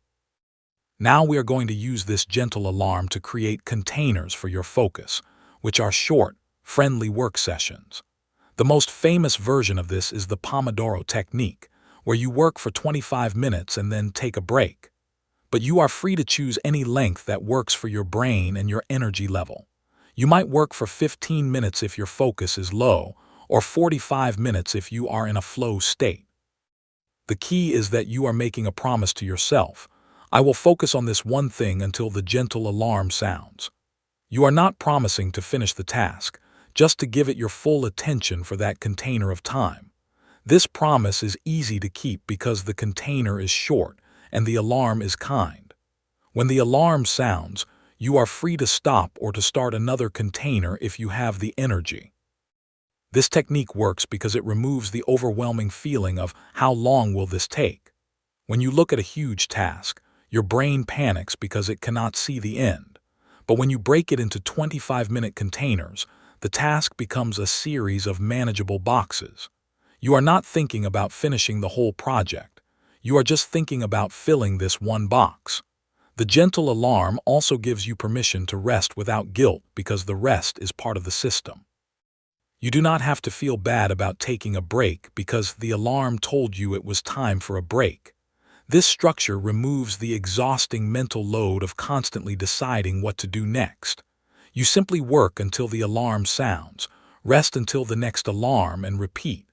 Now we are going to use this gentle alarm to create containers for your focus, which are short, friendly work sessions. The most famous version of this is the Pomodoro technique, where you work for 25 minutes and then take a break. But you are free to choose any length that works for your brain and your energy level. You might work for 15 minutes if your focus is low, or 45 minutes if you are in a flow state. The key is that you are making a promise to yourself. I will focus on this one thing until the gentle alarm sounds. You are not promising to finish the task, just to give it your full attention for that container of time. This promise is easy to keep because the container is short, and the alarm is kind. When the alarm sounds, you are free to stop or to start another container if you have the energy. This technique works because it removes the overwhelming feeling of how long will this take. When you look at a huge task, your brain panics because it cannot see the end. But when you break it into 25-minute containers, the task becomes a series of manageable boxes. You are not thinking about finishing the whole project. You are just thinking about filling this one box. The gentle alarm also gives you permission to rest without guilt because the rest is part of the system. You do not have to feel bad about taking a break because the alarm told you it was time for a break. This structure removes the exhausting mental load of constantly deciding what to do next. You simply work until the alarm sounds, rest until the next alarm, and repeat.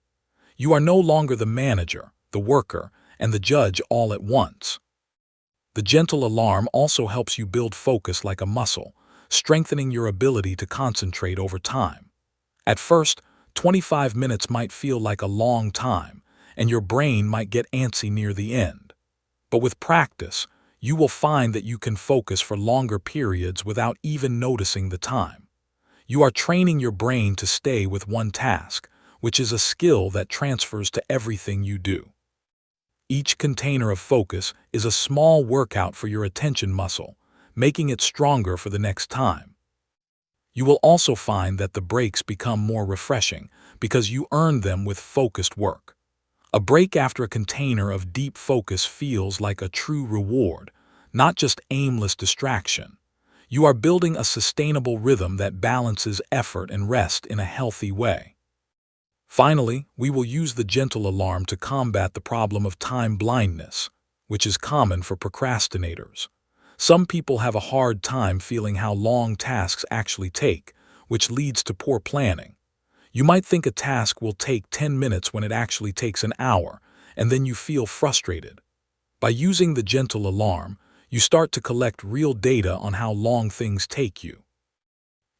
You are no longer the manager, the worker, and the judge all at once. The gentle alarm also helps you build focus like a muscle, strengthening your ability to concentrate over time. At first, 25 minutes might feel like a long time, and your brain might get antsy near the end. But with practice, you will find that you can focus for longer periods without even noticing the time. You are training your brain to stay with one task, which is a skill that transfers to everything you do. Each container of focus is a small workout for your attention muscle, making it stronger for the next time. You will also find that the breaks become more refreshing because you earn them with focused work. A break after a container of deep focus feels like a true reward, not just aimless distraction. You are building a sustainable rhythm that balances effort and rest in a healthy way. Finally, we will use the gentle alarm to combat the problem of time blindness, which is common for procrastinators. Some people have a hard time feeling how long tasks actually take, which leads to poor planning. You might think a task will take 10 minutes when it actually takes an hour, and then you feel frustrated. By using the gentle alarm, you start to collect real data on how long things take you.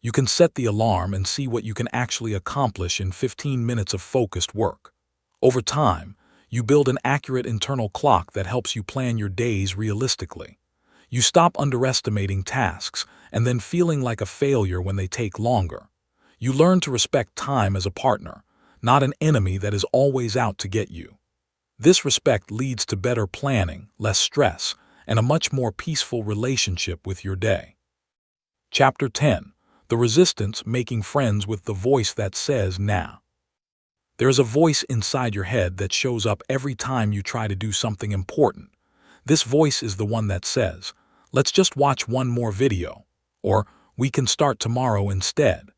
You can set the alarm and see what you can actually accomplish in 15 minutes of focused work. Over time, you build an accurate internal clock that helps you plan your days realistically. You stop underestimating tasks and then feeling like a failure when they take longer. You learn to respect time as a partner, not an enemy that is always out to get you. This respect leads to better planning, less stress, and a much more peaceful relationship with your day. Chapter 10. The Resistance: Making Friends with the Voice That Says Nah. There is a voice inside your head that shows up every time you try to do something important. This voice is the one that says, "Let's just watch one more video," or "We can start tomorrow instead."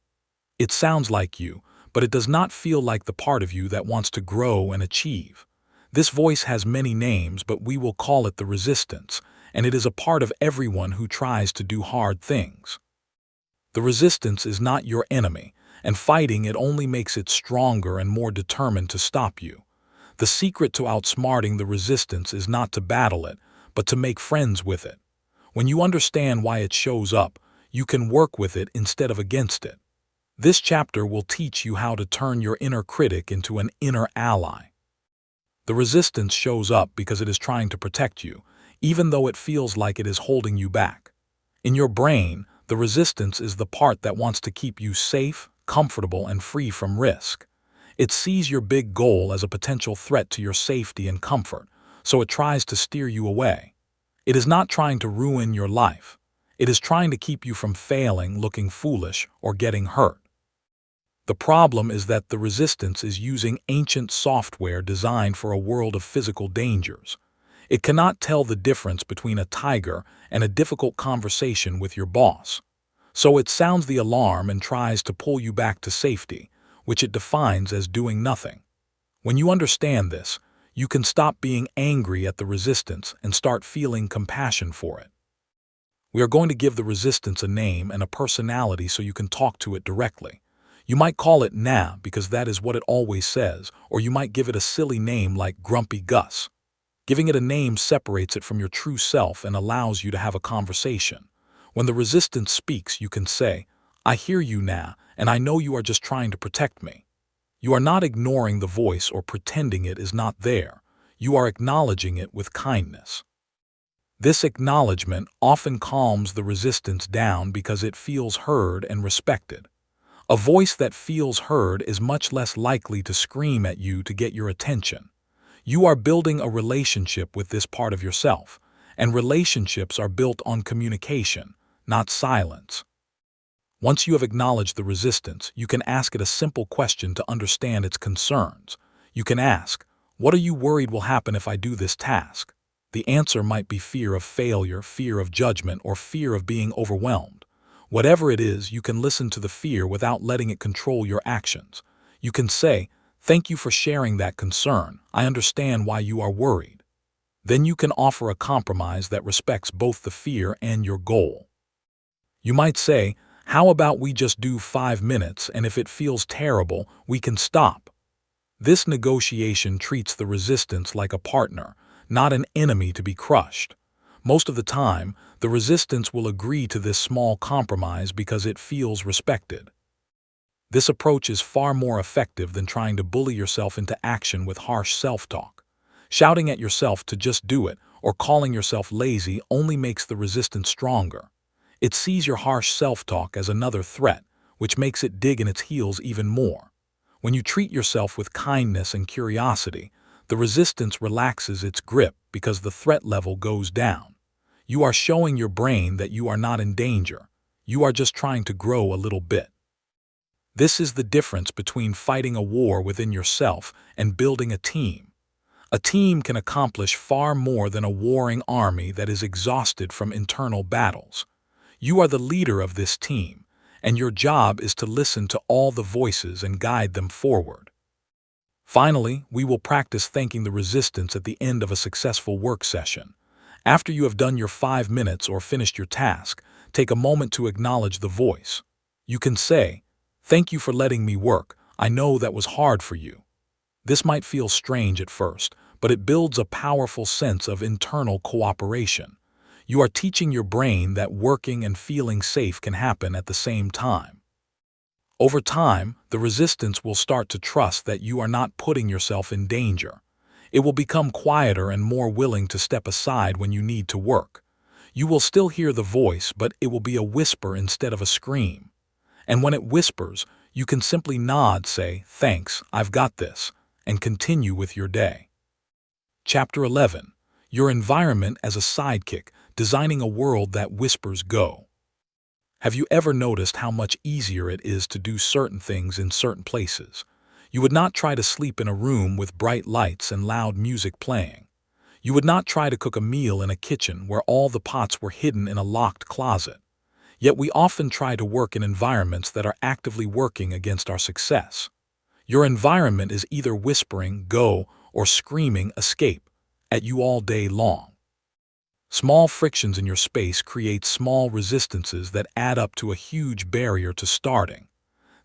It sounds like you, but it does not feel like the part of you that wants to grow and achieve. This voice has many names, but we will call it the resistance, and it is a part of everyone who tries to do hard things. The resistance is not your enemy, and fighting it only makes it stronger and more determined to stop you. The secret to outsmarting the resistance is not to battle it, but to make friends with it. When you understand why it shows up, you can work with it instead of against it. This chapter will teach you how to turn your inner critic into an inner ally. The resistance shows up because it is trying to protect you, even though it feels like it is holding you back. In your brain, the resistance is the part that wants to keep you safe, comfortable, and free from risk. It sees your big goal as a potential threat to your safety and comfort, so it tries to steer you away. It is not trying to ruin your life. It is trying to keep you from failing, looking foolish, or getting hurt. The problem is that the resistance is using ancient software designed for a world of physical dangers. It cannot tell the difference between a tiger and a difficult conversation with your boss. So it sounds the alarm and tries to pull you back to safety, which it defines as doing nothing. When you understand this, you can stop being angry at the resistance and start feeling compassion for it. We are going to give the resistance a name and a personality so you can talk to it directly. You might call it Nah because that is what it always says, or you might give it a silly name like Grumpy Gus. Giving it a name separates it from your true self and allows you to have a conversation. When the resistance speaks, you can say, "I hear you, Nah, and I know you are just trying to protect me." You are not ignoring the voice or pretending it is not there. You are acknowledging it with kindness. This acknowledgement often calms the resistance down because it feels heard and respected. A voice that feels heard is much less likely to scream at you to get your attention. You are building a relationship with this part of yourself, and relationships are built on communication, not silence. Once you have acknowledged the resistance, you can ask it a simple question to understand its concerns. You can ask, "What are you worried will happen if I do this task?" The answer might be fear of failure, fear of judgment, or fear of being overwhelmed. Whatever it is, you can listen to the fear without letting it control your actions. You can say, "Thank you for sharing that concern. I understand why you are worried." Then you can offer a compromise that respects both the fear and your goal. You might say, "How about we just do 5 minutes, and if it feels terrible, we can stop." This negotiation treats the resistance like a partner, not an enemy to be crushed. Most of the time, the resistance will agree to this small compromise because it feels respected. This approach is far more effective than trying to bully yourself into action with harsh self-talk. Shouting at yourself to just do it or calling yourself lazy only makes the resistance stronger. It sees your harsh self-talk as another threat, which makes it dig in its heels even more. When you treat yourself with kindness and curiosity, the resistance relaxes its grip because the threat level goes down. You are showing your brain that you are not in danger. You are just trying to grow a little bit. This is the difference between fighting a war within yourself and building a team. A team can accomplish far more than a warring army that is exhausted from internal battles. You are the leader of this team, and your job is to listen to all the voices and guide them forward. Finally, we will practice thanking the resistance at the end of a successful work session. After you have done your 5 minutes or finished your task, take a moment to acknowledge the voice. You can say, "Thank you for letting me work. I know that was hard for you." This might feel strange at first, but it builds a powerful sense of internal cooperation. You are teaching your brain that working and feeling safe can happen at the same time. Over time, the resistance will start to trust that you are not putting yourself in danger. It will become quieter and more willing to step aside when you need to work. You will still hear the voice, but it will be a whisper instead of a scream. And when it whispers, you can simply nod, say, "Thanks, I've got this," and continue with your day. Chapter 11. Your environment as a sidekick, designing a world that whispers go. Have you ever noticed how much easier it is to do certain things in certain places? You would not try to sleep in a room with bright lights and loud music playing. You would not try to cook a meal in a kitchen where all the pots were hidden in a locked closet. Yet we often try to work in environments that are actively working against our success. Your environment is either whispering, "Go," or screaming, "Escape," at you all day long. Small frictions in your space create small resistances that add up to a huge barrier to starting.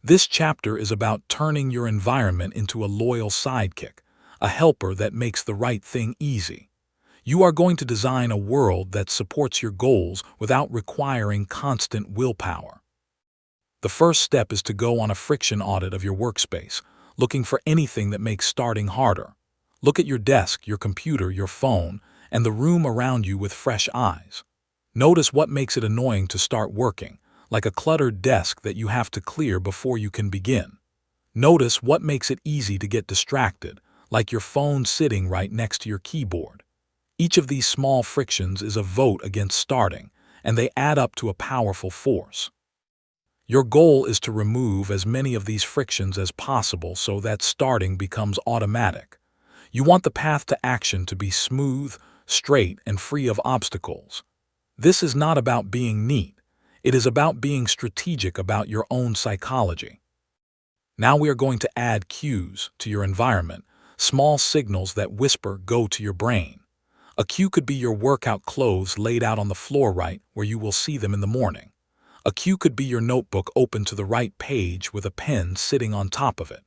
This chapter is about turning your environment into a loyal sidekick, a helper that makes the right thing easy. You are going to design a world that supports your goals without requiring constant willpower. The first step is to go on a friction audit of your workspace, looking for anything that makes starting harder. Look at your desk, your computer, your phone, and the room around you with fresh eyes. Notice what makes it annoying to start working, like a cluttered desk that you have to clear before you can begin. Notice what makes it easy to get distracted, like your phone sitting right next to your keyboard. Each of these small frictions is a vote against starting, and they add up to a powerful force. Your goal is to remove as many of these frictions as possible so that starting becomes automatic. You want the path to action to be smooth, straight, and free of obstacles. This is not about being neat. It is about being strategic about your own psychology. Now we are going to add cues to your environment, small signals that whisper, "Go," to your brain. A cue could be your workout clothes laid out on the floor right where you will see them in the morning. A cue could be your notebook open to the right page with a pen sitting on top of it.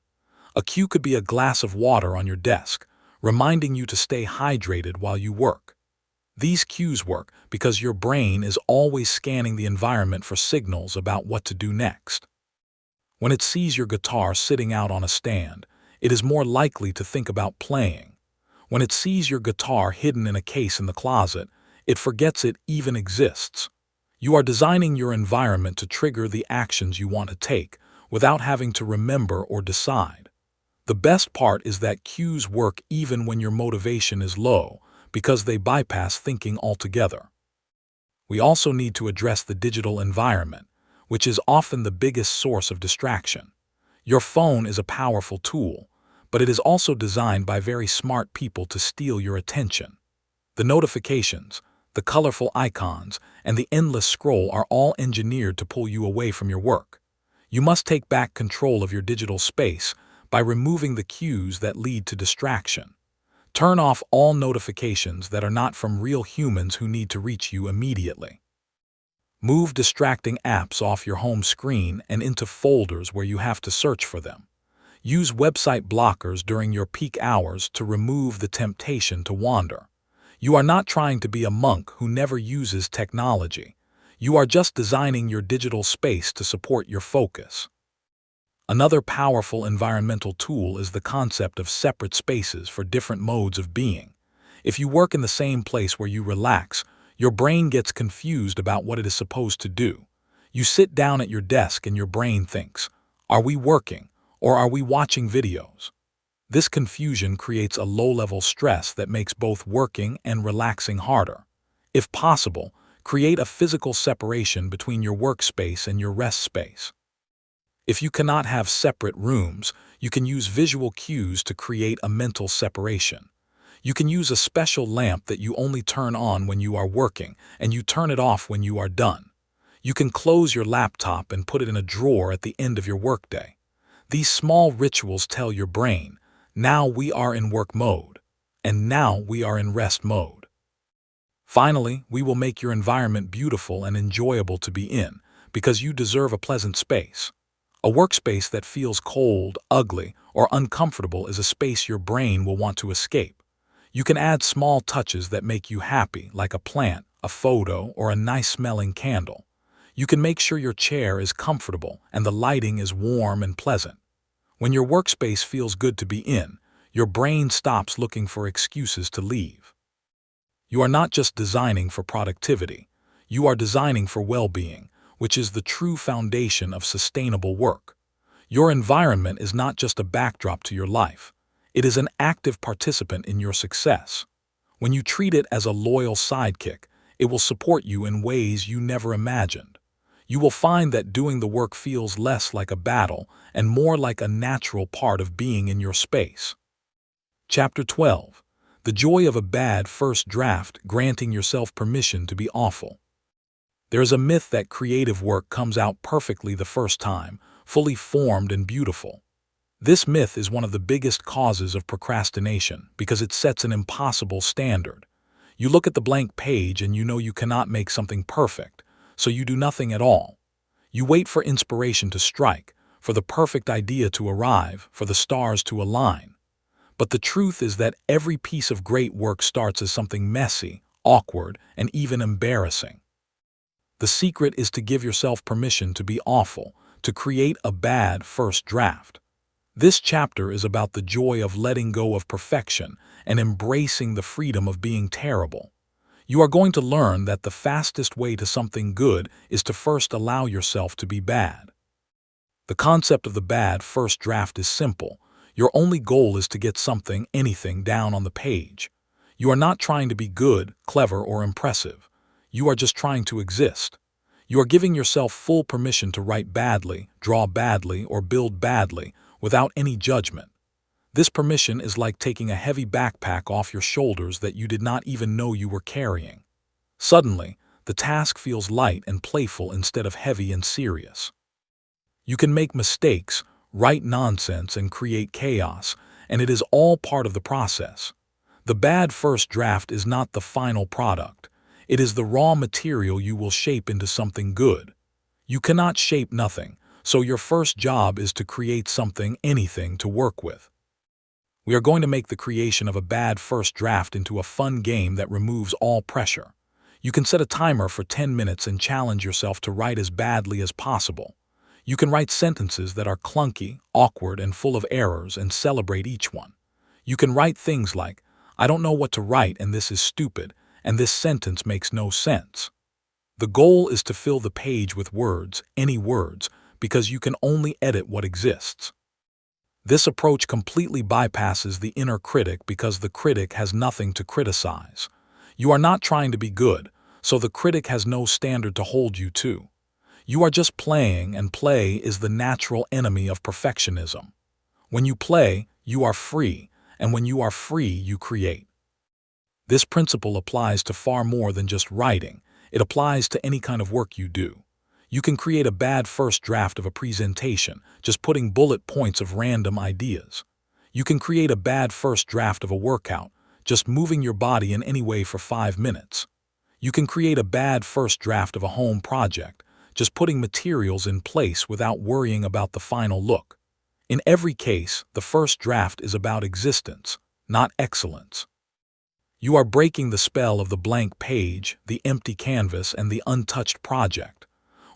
A cue could be a glass of water on your desk, reminding you to stay hydrated while you work. These cues work because your brain is always scanning the environment for signals about what to do next. When it sees your guitar sitting out on a stand, it is more likely to think about playing. When it sees your guitar hidden in a case in the closet, It forgets it even exists. You are designing your environment to trigger the actions you want to take without having to remember or decide. The best part is that cues work even when your motivation is low because they bypass thinking altogether. We also need to address the digital environment, which is often the biggest source of distraction. Your phone is a powerful tool, but it is also designed by very smart people to steal your attention. The notifications, the colorful icons, and the endless scroll are all engineered to pull you away from your work. You must take back control of your digital space by removing the cues that lead to distraction. Turn off all notifications that are not from real humans who need to reach you immediately. Move distracting apps off your home screen and into folders where you have to search for them. Use website blockers during your peak hours to remove the temptation to wander. You are not trying to be a monk who never uses technology. You are just designing your digital space to support your focus. Another powerful environmental tool is the concept of separate spaces for different modes of being. If you work in the same place where you relax, your brain gets confused about what it is supposed to do. You sit down at your desk and your brain thinks, "Are we working, or are we watching videos?" This confusion creates a low-level stress that makes both working and relaxing harder. If possible, create a physical separation between your workspace and your rest space. If you cannot have separate rooms, you can use visual cues to create a mental separation. You can use a special lamp that you only turn on when you are working, and you turn it off when you are done. You can close your laptop and put it in a drawer at the end of your workday. These small rituals tell your brain, now we are in work mode, and now we are in rest mode. Finally, we will make your environment beautiful and enjoyable to be in, because you deserve a pleasant space. A workspace that feels cold, ugly, or uncomfortable is a space your brain will want to escape. You can add small touches that make you happy, like a plant, a photo, or a nice-smelling candle. You can make sure your chair is comfortable and the lighting is warm and pleasant. When your workspace feels good to be in, your brain stops looking for excuses to leave. You are not just designing for productivity. You are designing for well-being, which is the true foundation of sustainable work. Your environment is not just a backdrop to your life. It is an active participant in your success. When you treat it as a loyal sidekick, it will support you in ways you never imagined. You will find that doing the work feels less like a battle and more like a natural part of being in your space. Chapter 12. The Joy of a Bad First Draft, Granting Yourself Permission to Be Awful. There is a myth that creative work comes out perfectly the first time, fully formed and beautiful. This myth is one of the biggest causes of procrastination because it sets an impossible standard. You look at the blank page and you know you cannot make something perfect, so you do nothing at all. You wait for inspiration to strike, for the perfect idea to arrive, for the stars to align. But the truth is that every piece of great work starts as something messy, awkward, and even embarrassing. The secret is to give yourself permission to be awful, to create a bad first draft. This chapter is about the joy of letting go of perfection and embracing the freedom of being terrible. You are going to learn that the fastest way to something good is to first allow yourself to be bad. The concept of the bad first draft is simple. Your only goal is to get something, anything, down on the page. You are not trying to be good, clever, or impressive. You are just trying to exist. You are giving yourself full permission to write badly, draw badly, or build badly without any judgment. This permission is like taking a heavy backpack off your shoulders that you did not even know you were carrying. Suddenly, the task feels light and playful instead of heavy and serious. You can make mistakes, write nonsense, and create chaos, and it is all part of the process. The bad first draft is not the final product. It is the raw material you will shape into something good. You cannot shape nothing, so your first job is to create something, anything, to work with. We are going to make the creation of a bad first draft into a fun game that removes all pressure. You can set a timer for 10 minutes and challenge yourself to write as badly as possible. You can write sentences that are clunky, awkward, and full of errors and celebrate each one. You can write things like, "I don't know what to write and this is stupid," and this sentence makes no sense. The goal is to fill the page with words, any words, because you can only edit what exists. This approach completely bypasses the inner critic because the critic has nothing to criticize. You are not trying to be good, so the critic has no standard to hold you to. You are just playing, and play is the natural enemy of perfectionism. When you play, you are free, and when you are free, you create. This principle applies to far more than just writing. It applies to any kind of work you do. You can create a bad first draft of a presentation, just putting bullet points of random ideas. You can create a bad first draft of a workout, just moving your body in any way for 5 minutes. You can create a bad first draft of a home project, just putting materials in place without worrying about the final look. In every case, the first draft is about existence, not excellence. You are breaking the spell of the blank page, the empty canvas, and the untouched project.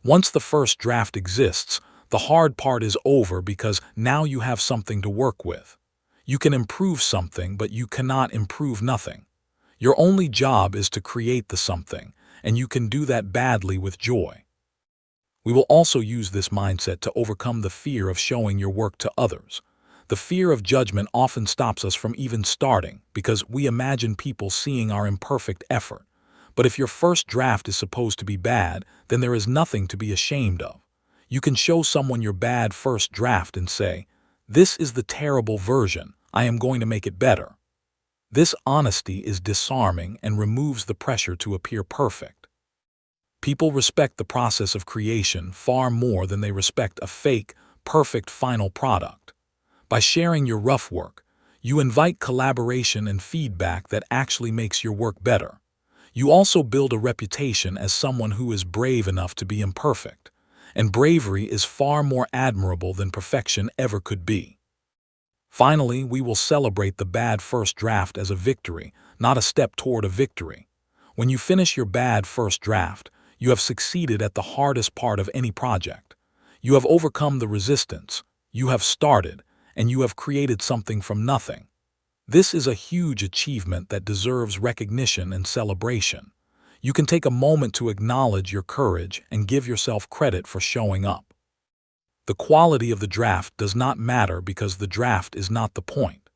Once the first draft exists, the hard part is over because now you have something to work with. You can improve something, but you cannot improve nothing. Your only job is to create the something, and you can do that badly with joy. We will also use this mindset to overcome the fear of showing your work to others. The fear of judgment often stops us from even starting because we imagine people seeing our imperfect effort. But if your first draft is supposed to be bad, then there is nothing to be ashamed of. You can show someone your bad first draft and say, "This is the terrible version. I am going to make it better." This honesty is disarming and removes the pressure to appear perfect. People respect the process of creation far more than they respect a fake, perfect final product. By sharing your rough work, you invite collaboration and feedback that actually makes your work better. You also build a reputation as someone who is brave enough to be imperfect, and bravery is far more admirable than perfection ever could be. Finally, we will celebrate the bad first draft as a victory, not a step toward a victory. When you finish your bad first draft, you have succeeded at the hardest part of any project. You have overcome the resistance, you have started, and you have created something from nothing. This is a huge achievement that deserves recognition and celebration. You can take a moment to acknowledge your courage and give yourself credit for showing up. The quality of the draft does not matter because the draft is not the point.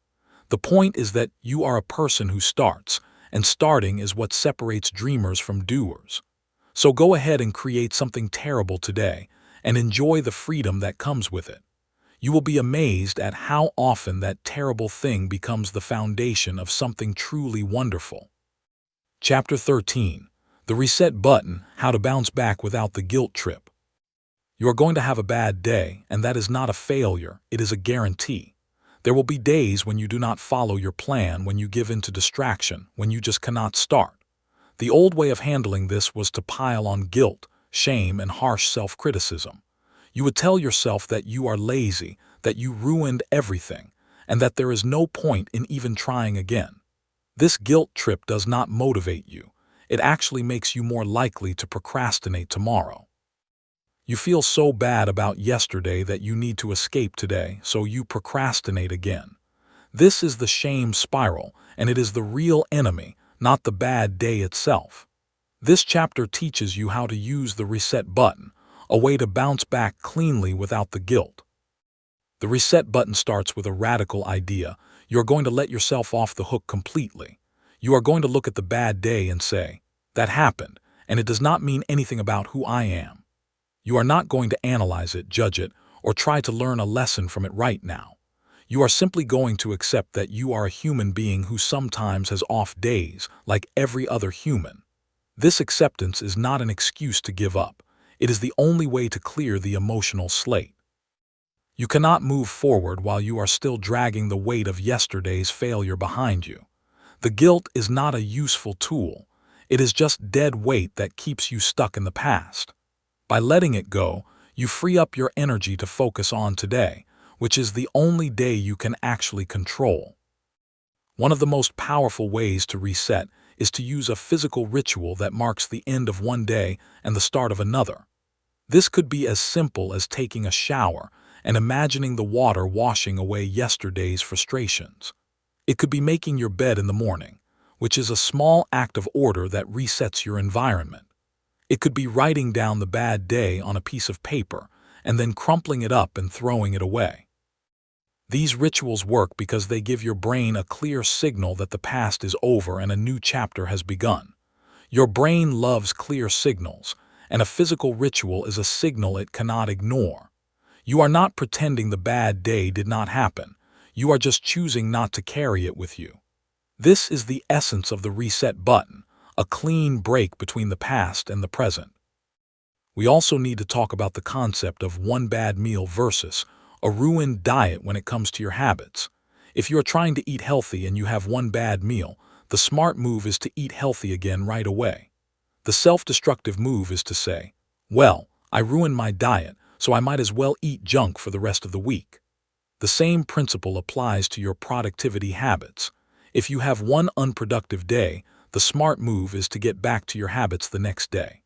The point is that you are a person who starts, and starting is what separates dreamers from doers. So go ahead and create something terrible today, and enjoy the freedom that comes with it. You will be amazed at how often that terrible thing becomes the foundation of something truly wonderful. Chapter 13. The Reset Button, How to Bounce Back Without the Guilt Trip. You are going to have a bad day, and that is not a failure, it is a guarantee. There will be days when you do not follow your plan, when you give in to distraction, when you just cannot start. The old way of handling this was to pile on guilt, shame, and harsh self-criticism. You would tell yourself that you are lazy, that you ruined everything, and that there is no point in even trying again. This guilt trip does not motivate you. It actually makes you more likely to procrastinate tomorrow. You feel so bad about yesterday that you need to escape today, so you procrastinate again. This is the shame spiral, and it is the real enemy, not the bad day itself. This chapter teaches you how to use the reset button, a way to bounce back cleanly without the guilt. The reset button starts with a radical idea. You're going to let yourself off the hook completely. You are going to look at the bad day and say, "That happened, and it does not mean anything about who I am." You are not going to analyze it, judge it, or try to learn a lesson from it right now. You are simply going to accept that you are a human being who sometimes has off days, like every other human. This acceptance is not an excuse to give up. It is the only way to clear the emotional slate. You cannot move forward while you are still dragging the weight of yesterday's failure behind you. The guilt is not a useful tool. It is just dead weight that keeps you stuck in the past. By letting it go, you free up your energy to focus on today, which is the only day you can actually control. One of the most powerful ways to reset is to use a physical ritual that marks the end of one day and the start of another. This could be as simple as taking a shower and imagining the water washing away yesterday's frustrations. It could be making your bed in the morning, which is a small act of order that resets your environment. It could be writing down the bad day on a piece of paper and then crumpling it up and throwing it away. These rituals work because they give your brain a clear signal that the past is over and a new chapter has begun. Your brain loves clear signals, and a physical ritual is a signal it cannot ignore. You are not pretending the bad day did not happen. You are just choosing not to carry it with you. This is the essence of the reset button, a clean break between the past and the present. We also need to talk about the concept of one bad meal versus a ruined diet when it comes to your habits. If you are trying to eat healthy and you have one bad meal, the smart move is to eat healthy again right away. The self-destructive move is to say, well, I ruined my diet, so I might as well eat junk for the rest of the week. The same principle applies to your productivity habits. If you have one unproductive day, the smart move is to get back to your habits the next day.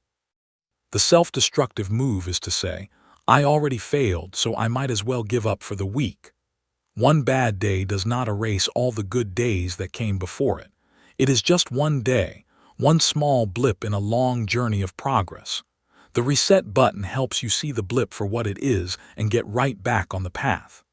The self-destructive move is to say, I already failed, so I might as well give up for the week. One bad day does not erase all the good days that came before it. It is just one day, one small blip in a long journey of progress. The reset button helps you see the blip for what it is and get right back on the path.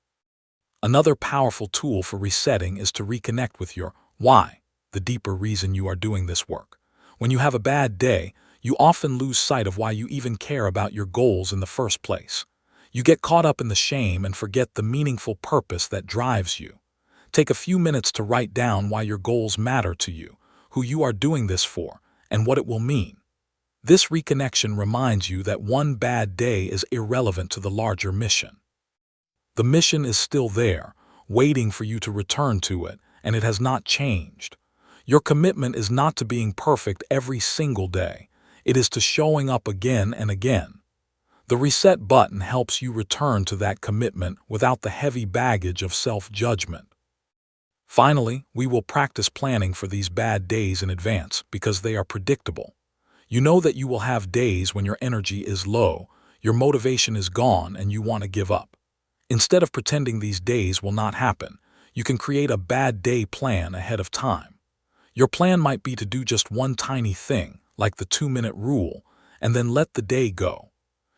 Another powerful tool for resetting is to reconnect with your why, the deeper reason you are doing this work. When you have a bad day, you often lose sight of why you even care about your goals in the first place. You get caught up in the shame and forget the meaningful purpose that drives you. Take a few minutes to write down why your goals matter to you, who you are doing this for, and what it will mean. This reconnection reminds you that one bad day is irrelevant to the larger mission. The mission is still there, waiting for you to return to it, and it has not changed. Your commitment is not to being perfect every single day. It is to showing up again and again. The reset button helps you return to that commitment without the heavy baggage of self-judgment. Finally, we will practice planning for these bad days in advance because they are predictable. You know that you will have days when your energy is low, your motivation is gone, and you want to give up. Instead of pretending these days will not happen, you can create a bad day plan ahead of time. Your plan might be to do just one tiny thing, like the 2-minute rule, and then let the day go.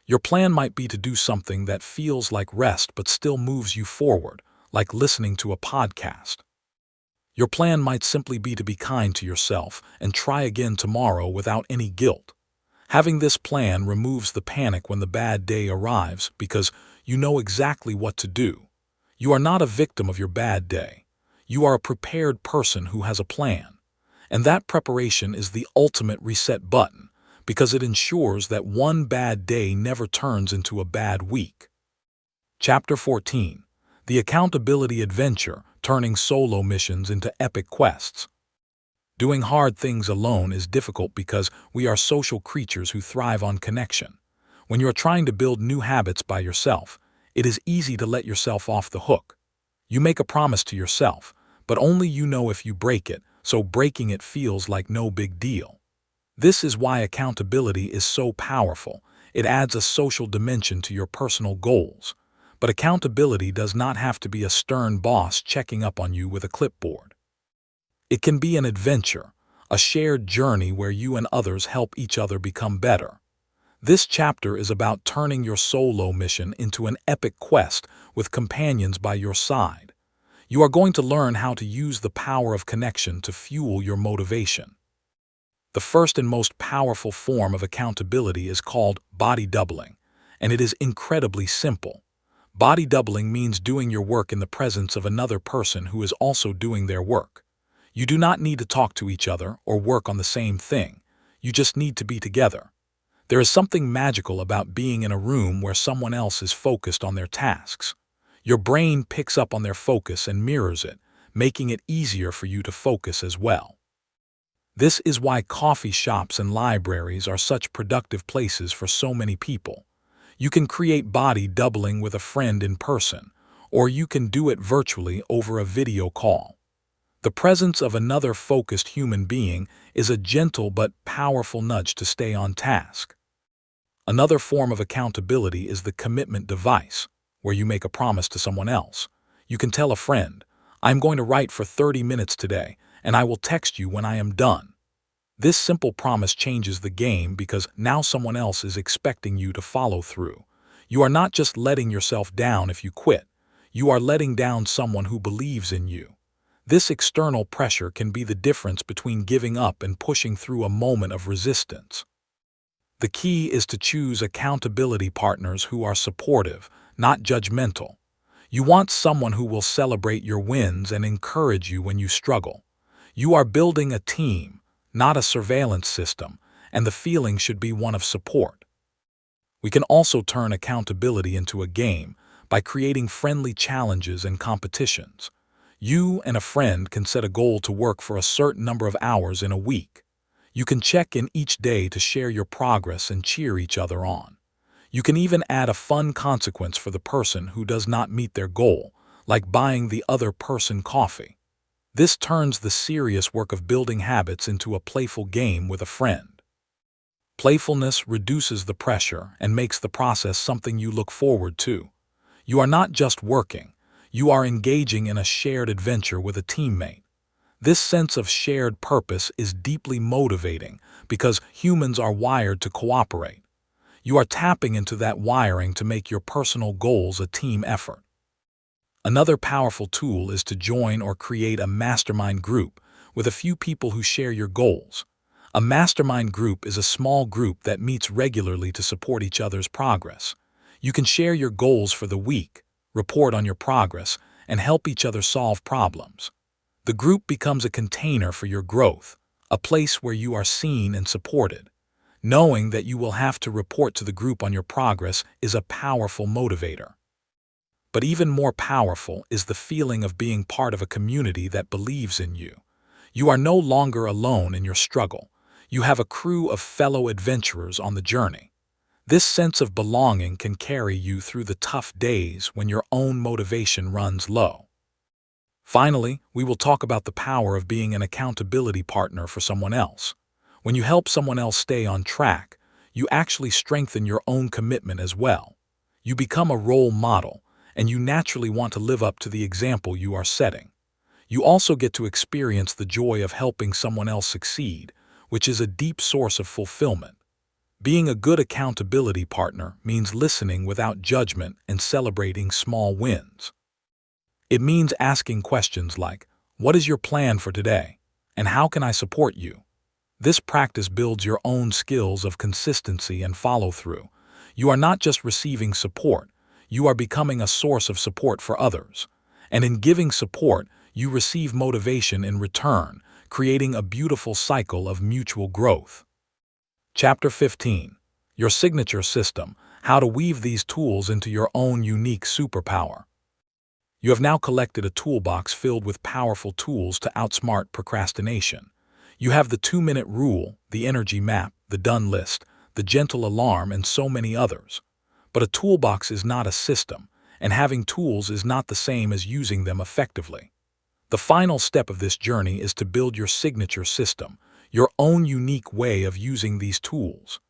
Your plan might be to do something that feels like rest but still moves you forward, like listening to a podcast. Your plan might simply be to be kind to yourself and try again tomorrow without any guilt. Having this plan removes the panic when the bad day arrives because you know exactly what to do. You are not a victim of your bad day. You are a prepared person who has a plan. And that preparation is the ultimate reset button because it ensures that one bad day never turns into a bad week. Chapter 14. The Accountability Adventure, Turning Solo Missions into Epic Quests. Doing hard things alone is difficult because we are social creatures who thrive on connection. When you are trying to build new habits by yourself, it is easy to let yourself off the hook. You make a promise to yourself, but only you know if you break it, so breaking it feels like no big deal. This is why accountability is so powerful. It adds a social dimension to your personal goals. But accountability does not have to be a stern boss checking up on you with a clipboard. It can be an adventure, a shared journey where you and others help each other become better. This chapter is about turning your solo mission into an epic quest with companions by your side. You are going to learn how to use the power of connection to fuel your motivation. The first and most powerful form of accountability is called body doubling, and it is incredibly simple. Body doubling means doing your work in the presence of another person who is also doing their work. You do not need to talk to each other or work on the same thing. You just need to be together. There is something magical about being in a room where someone else is focused on their tasks. Your brain picks up on their focus and mirrors it, making it easier for you to focus as well. This is why coffee shops and libraries are such productive places for so many people. You can create body doubling with a friend in person, or you can do it virtually over a video call. The presence of another focused human being is a gentle but powerful nudge to stay on task. Another form of accountability is the commitment device, where you make a promise to someone else. You can tell a friend, I'm going to write for 30 minutes today, and I will text you when I am done. This simple promise changes the game because now someone else is expecting you to follow through. You are not just letting yourself down if you quit. You are letting down someone who believes in you. This external pressure can be the difference between giving up and pushing through a moment of resistance. The key is to choose accountability partners who are supportive, not judgmental. You want someone who will celebrate your wins and encourage you when you struggle. You are building a team, not a surveillance system, and the feeling should be one of support. We can also turn accountability into a game by creating friendly challenges and competitions. You and a friend can set a goal to work for a certain number of hours in a week. You can check in each day to share your progress and cheer each other on. You can even add a fun consequence for the person who does not meet their goal, like buying the other person coffee. This turns the serious work of building habits into a playful game with a friend. Playfulness reduces the pressure and makes the process something you look forward to. You are not just working, you are engaging in a shared adventure with a teammate. This sense of shared purpose is deeply motivating because humans are wired to cooperate. You are tapping into that wiring to make your personal goals a team effort. Another powerful tool is to join or create a mastermind group with a few people who share your goals. A mastermind group is a small group that meets regularly to support each other's progress. You can share your goals for the week, report on your progress, and help each other solve problems. The group becomes a container for your growth, a place where you are seen and supported. Knowing that you will have to report to the group on your progress is a powerful motivator. But even more powerful is the feeling of being part of a community that believes in you. You are no longer alone in your struggle. You have a crew of fellow adventurers on the journey. This sense of belonging can carry you through the tough days when your own motivation runs low. Finally, we will talk about the power of being an accountability partner for someone else. When you help someone else stay on track, you actually strengthen your own commitment as well. You become a role model, and you naturally want to live up to the example you are setting. You also get to experience the joy of helping someone else succeed, which is a deep source of fulfillment. Being a good accountability partner means listening without judgment and celebrating small wins. It means asking questions like, "What is your plan for today? And how can I support you?" This practice builds your own skills of consistency and follow-through. You are not just receiving support, you are becoming a source of support for others. And in giving support, you receive motivation in return, creating a beautiful cycle of mutual growth. Chapter 15. Your Signature System, How to Weave These Tools into Your Own Unique Superpower. You have now collected a toolbox filled with powerful tools to outsmart procrastination. You have the 2-minute rule, the energy map, the done list, the gentle alarm, and so many others. But a toolbox is not a system, and having tools is not the same as using them effectively. The final step of this journey is to build your signature system, your own unique way of using these tools.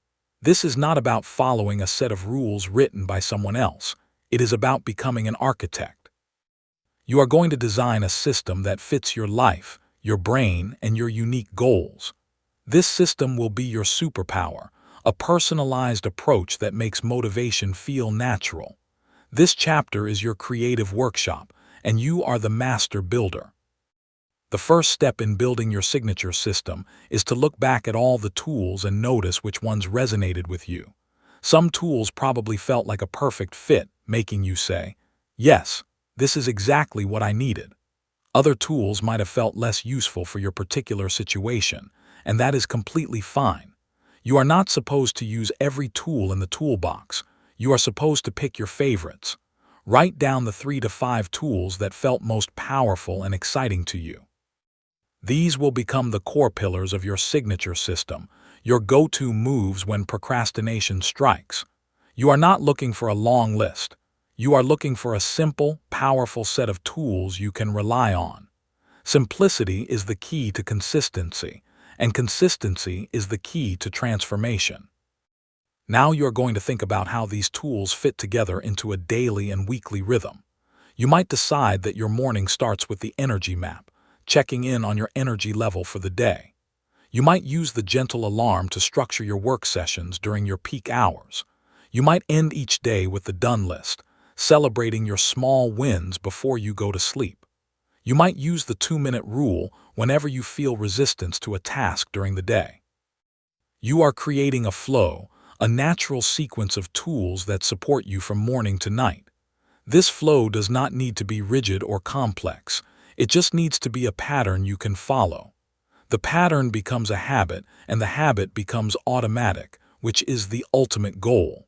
This is not about following a set of rules written by someone else. It is about becoming an architect. You are going to design a system that fits your life, your brain, and your unique goals. This system will be your superpower, a personalized approach that makes motivation feel natural. This chapter is your creative workshop, and you are the master builder. The first step in building your signature system is to look back at all the tools and notice which ones resonated with you. Some tools probably felt like a perfect fit, making you say, "Yes, this is exactly what I needed." Other tools might have felt less useful for your particular situation, and that is completely fine. You are not supposed to use every tool in the toolbox. You are supposed to pick your favorites. Write down the 3 to 5 tools that felt most powerful and exciting to you. These will become the core pillars of your signature system, your go-to moves when procrastination strikes. You are not looking for a long list. You are looking for a simple, powerful set of tools you can rely on. Simplicity is the key to consistency, and consistency is the key to transformation. Now you're going to think about how these tools fit together into a daily and weekly rhythm. You might decide that your morning starts with the energy map, checking in on your energy level for the day. You might use the gentle alarm to structure your work sessions during your peak hours. You might end each day with the done list, celebrating your small wins before you go to sleep. You might use the 2-minute rule whenever you feel resistance to a task during the day. You are creating a flow, a natural sequence of tools that support you from morning to night. This flow does not need to be rigid or complex. It just needs to be a pattern you can follow. The pattern becomes a habit, and the habit becomes automatic, which is the ultimate goal.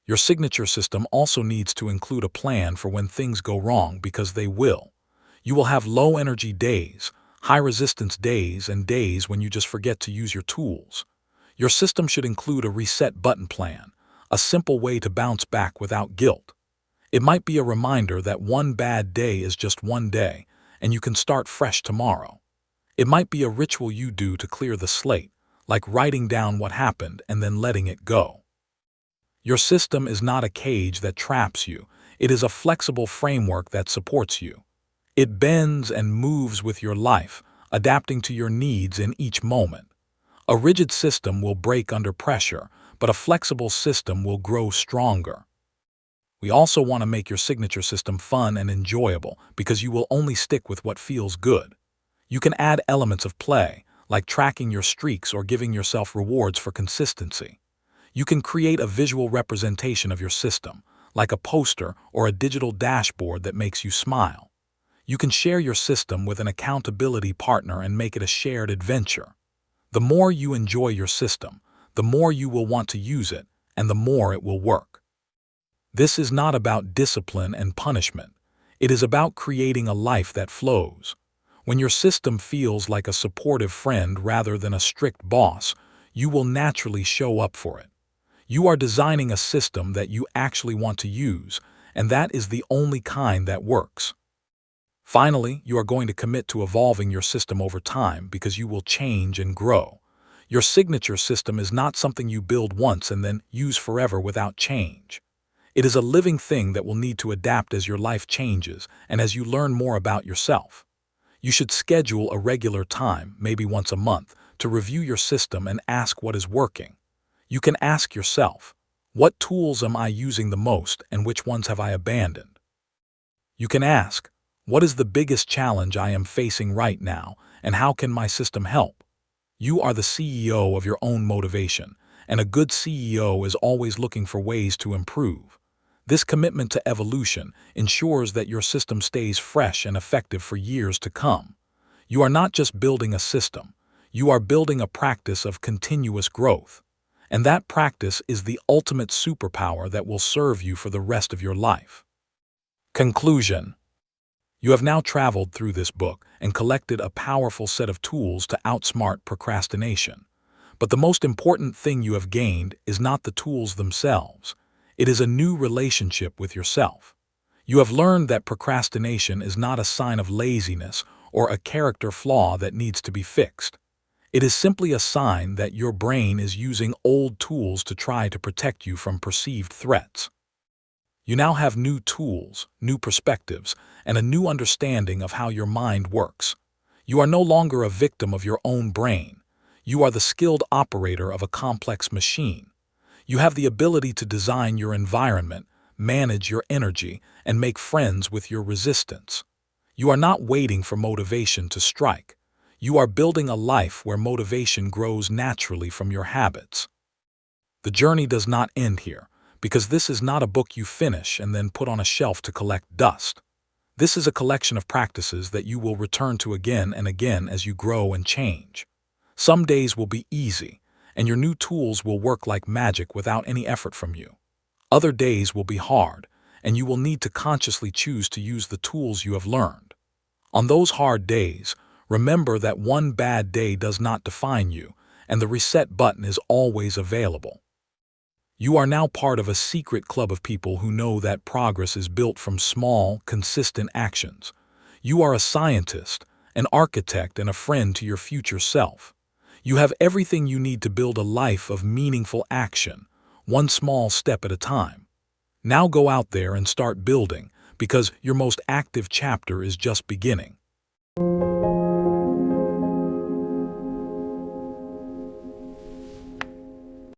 Your signature system also needs to include a plan for when things go wrong, because they will. You will have low-energy days, high-resistance days, and days when you just forget to use your tools. Your system should include a reset button plan, a simple way to bounce back without guilt. It might be a reminder that one bad day is just one day, and you can start fresh tomorrow. It might be a ritual you do to clear the slate, like writing down what happened and then letting it go. Your system is not a cage that traps you. It is a flexible framework that supports you. It bends and moves with your life, adapting to your needs in each moment. A rigid system will break under pressure, but a flexible system will grow stronger. We also want to make your signature system fun and enjoyable, because you will only stick with what feels good. You can add elements of play, like tracking your streaks or giving yourself rewards for consistency. You can create a visual representation of your system, like a poster or a digital dashboard that makes you smile. You can share your system with an accountability partner and make it a shared adventure. The more you enjoy your system, the more you will want to use it, and the more it will work. This is not about discipline and punishment. It is about creating a life that flows. When your system feels like a supportive friend rather than a strict boss, you will naturally show up for it. You are designing a system that you actually want to use, and that is the only kind that works. Finally, you are going to commit to evolving your system over time, because you will change and grow. Your signature system is not something you build once and then use forever without change. It is a living thing that will need to adapt as your life changes and as you learn more about yourself. You should schedule a regular time, maybe once a month, to review your system and ask what is working. You can ask yourself, what tools am I using the most and which ones have I abandoned? You can ask, what is the biggest challenge I am facing right now, and how can my system help? You are the CEO of your own motivation, and a good CEO is always looking for ways to improve. This commitment to evolution ensures that your system stays fresh and effective for years to come. You are not just building a system, you are building a practice of continuous growth. And that practice is the ultimate superpower that will serve you for the rest of your life. Conclusion. You have now traveled through this book and collected a powerful set of tools to outsmart procrastination. But the most important thing you have gained is not the tools themselves. It is a new relationship with yourself. You have learned that procrastination is not a sign of laziness or a character flaw that needs to be fixed. It is simply a sign that your brain is using old tools to try to protect you from perceived threats. You now have new tools, new perspectives, and a new understanding of how your mind works. You are no longer a victim of your own brain. You are the skilled operator of a complex machine. You have the ability to design your environment, manage your energy, and make friends with your resistance. You are not waiting for motivation to strike. You are building a life where motivation grows naturally from your habits. The journey does not end here, because this is not a book you finish and then put on a shelf to collect dust. This is a collection of practices that you will return to again and again as you grow and change. Some days will be easy, and your new tools will work like magic without any effort from you. Other days will be hard, and you will need to consciously choose to use the tools you have learned. On those hard days, remember that one bad day does not define you, and the reset button is always available. You are now part of a secret club of people who know that progress is built from small, consistent actions. You are a scientist, an architect, and a friend to your future self. You have everything you need to build a life of meaningful action, one small step at a time. Now go out there and start building, because your most active chapter is just beginning.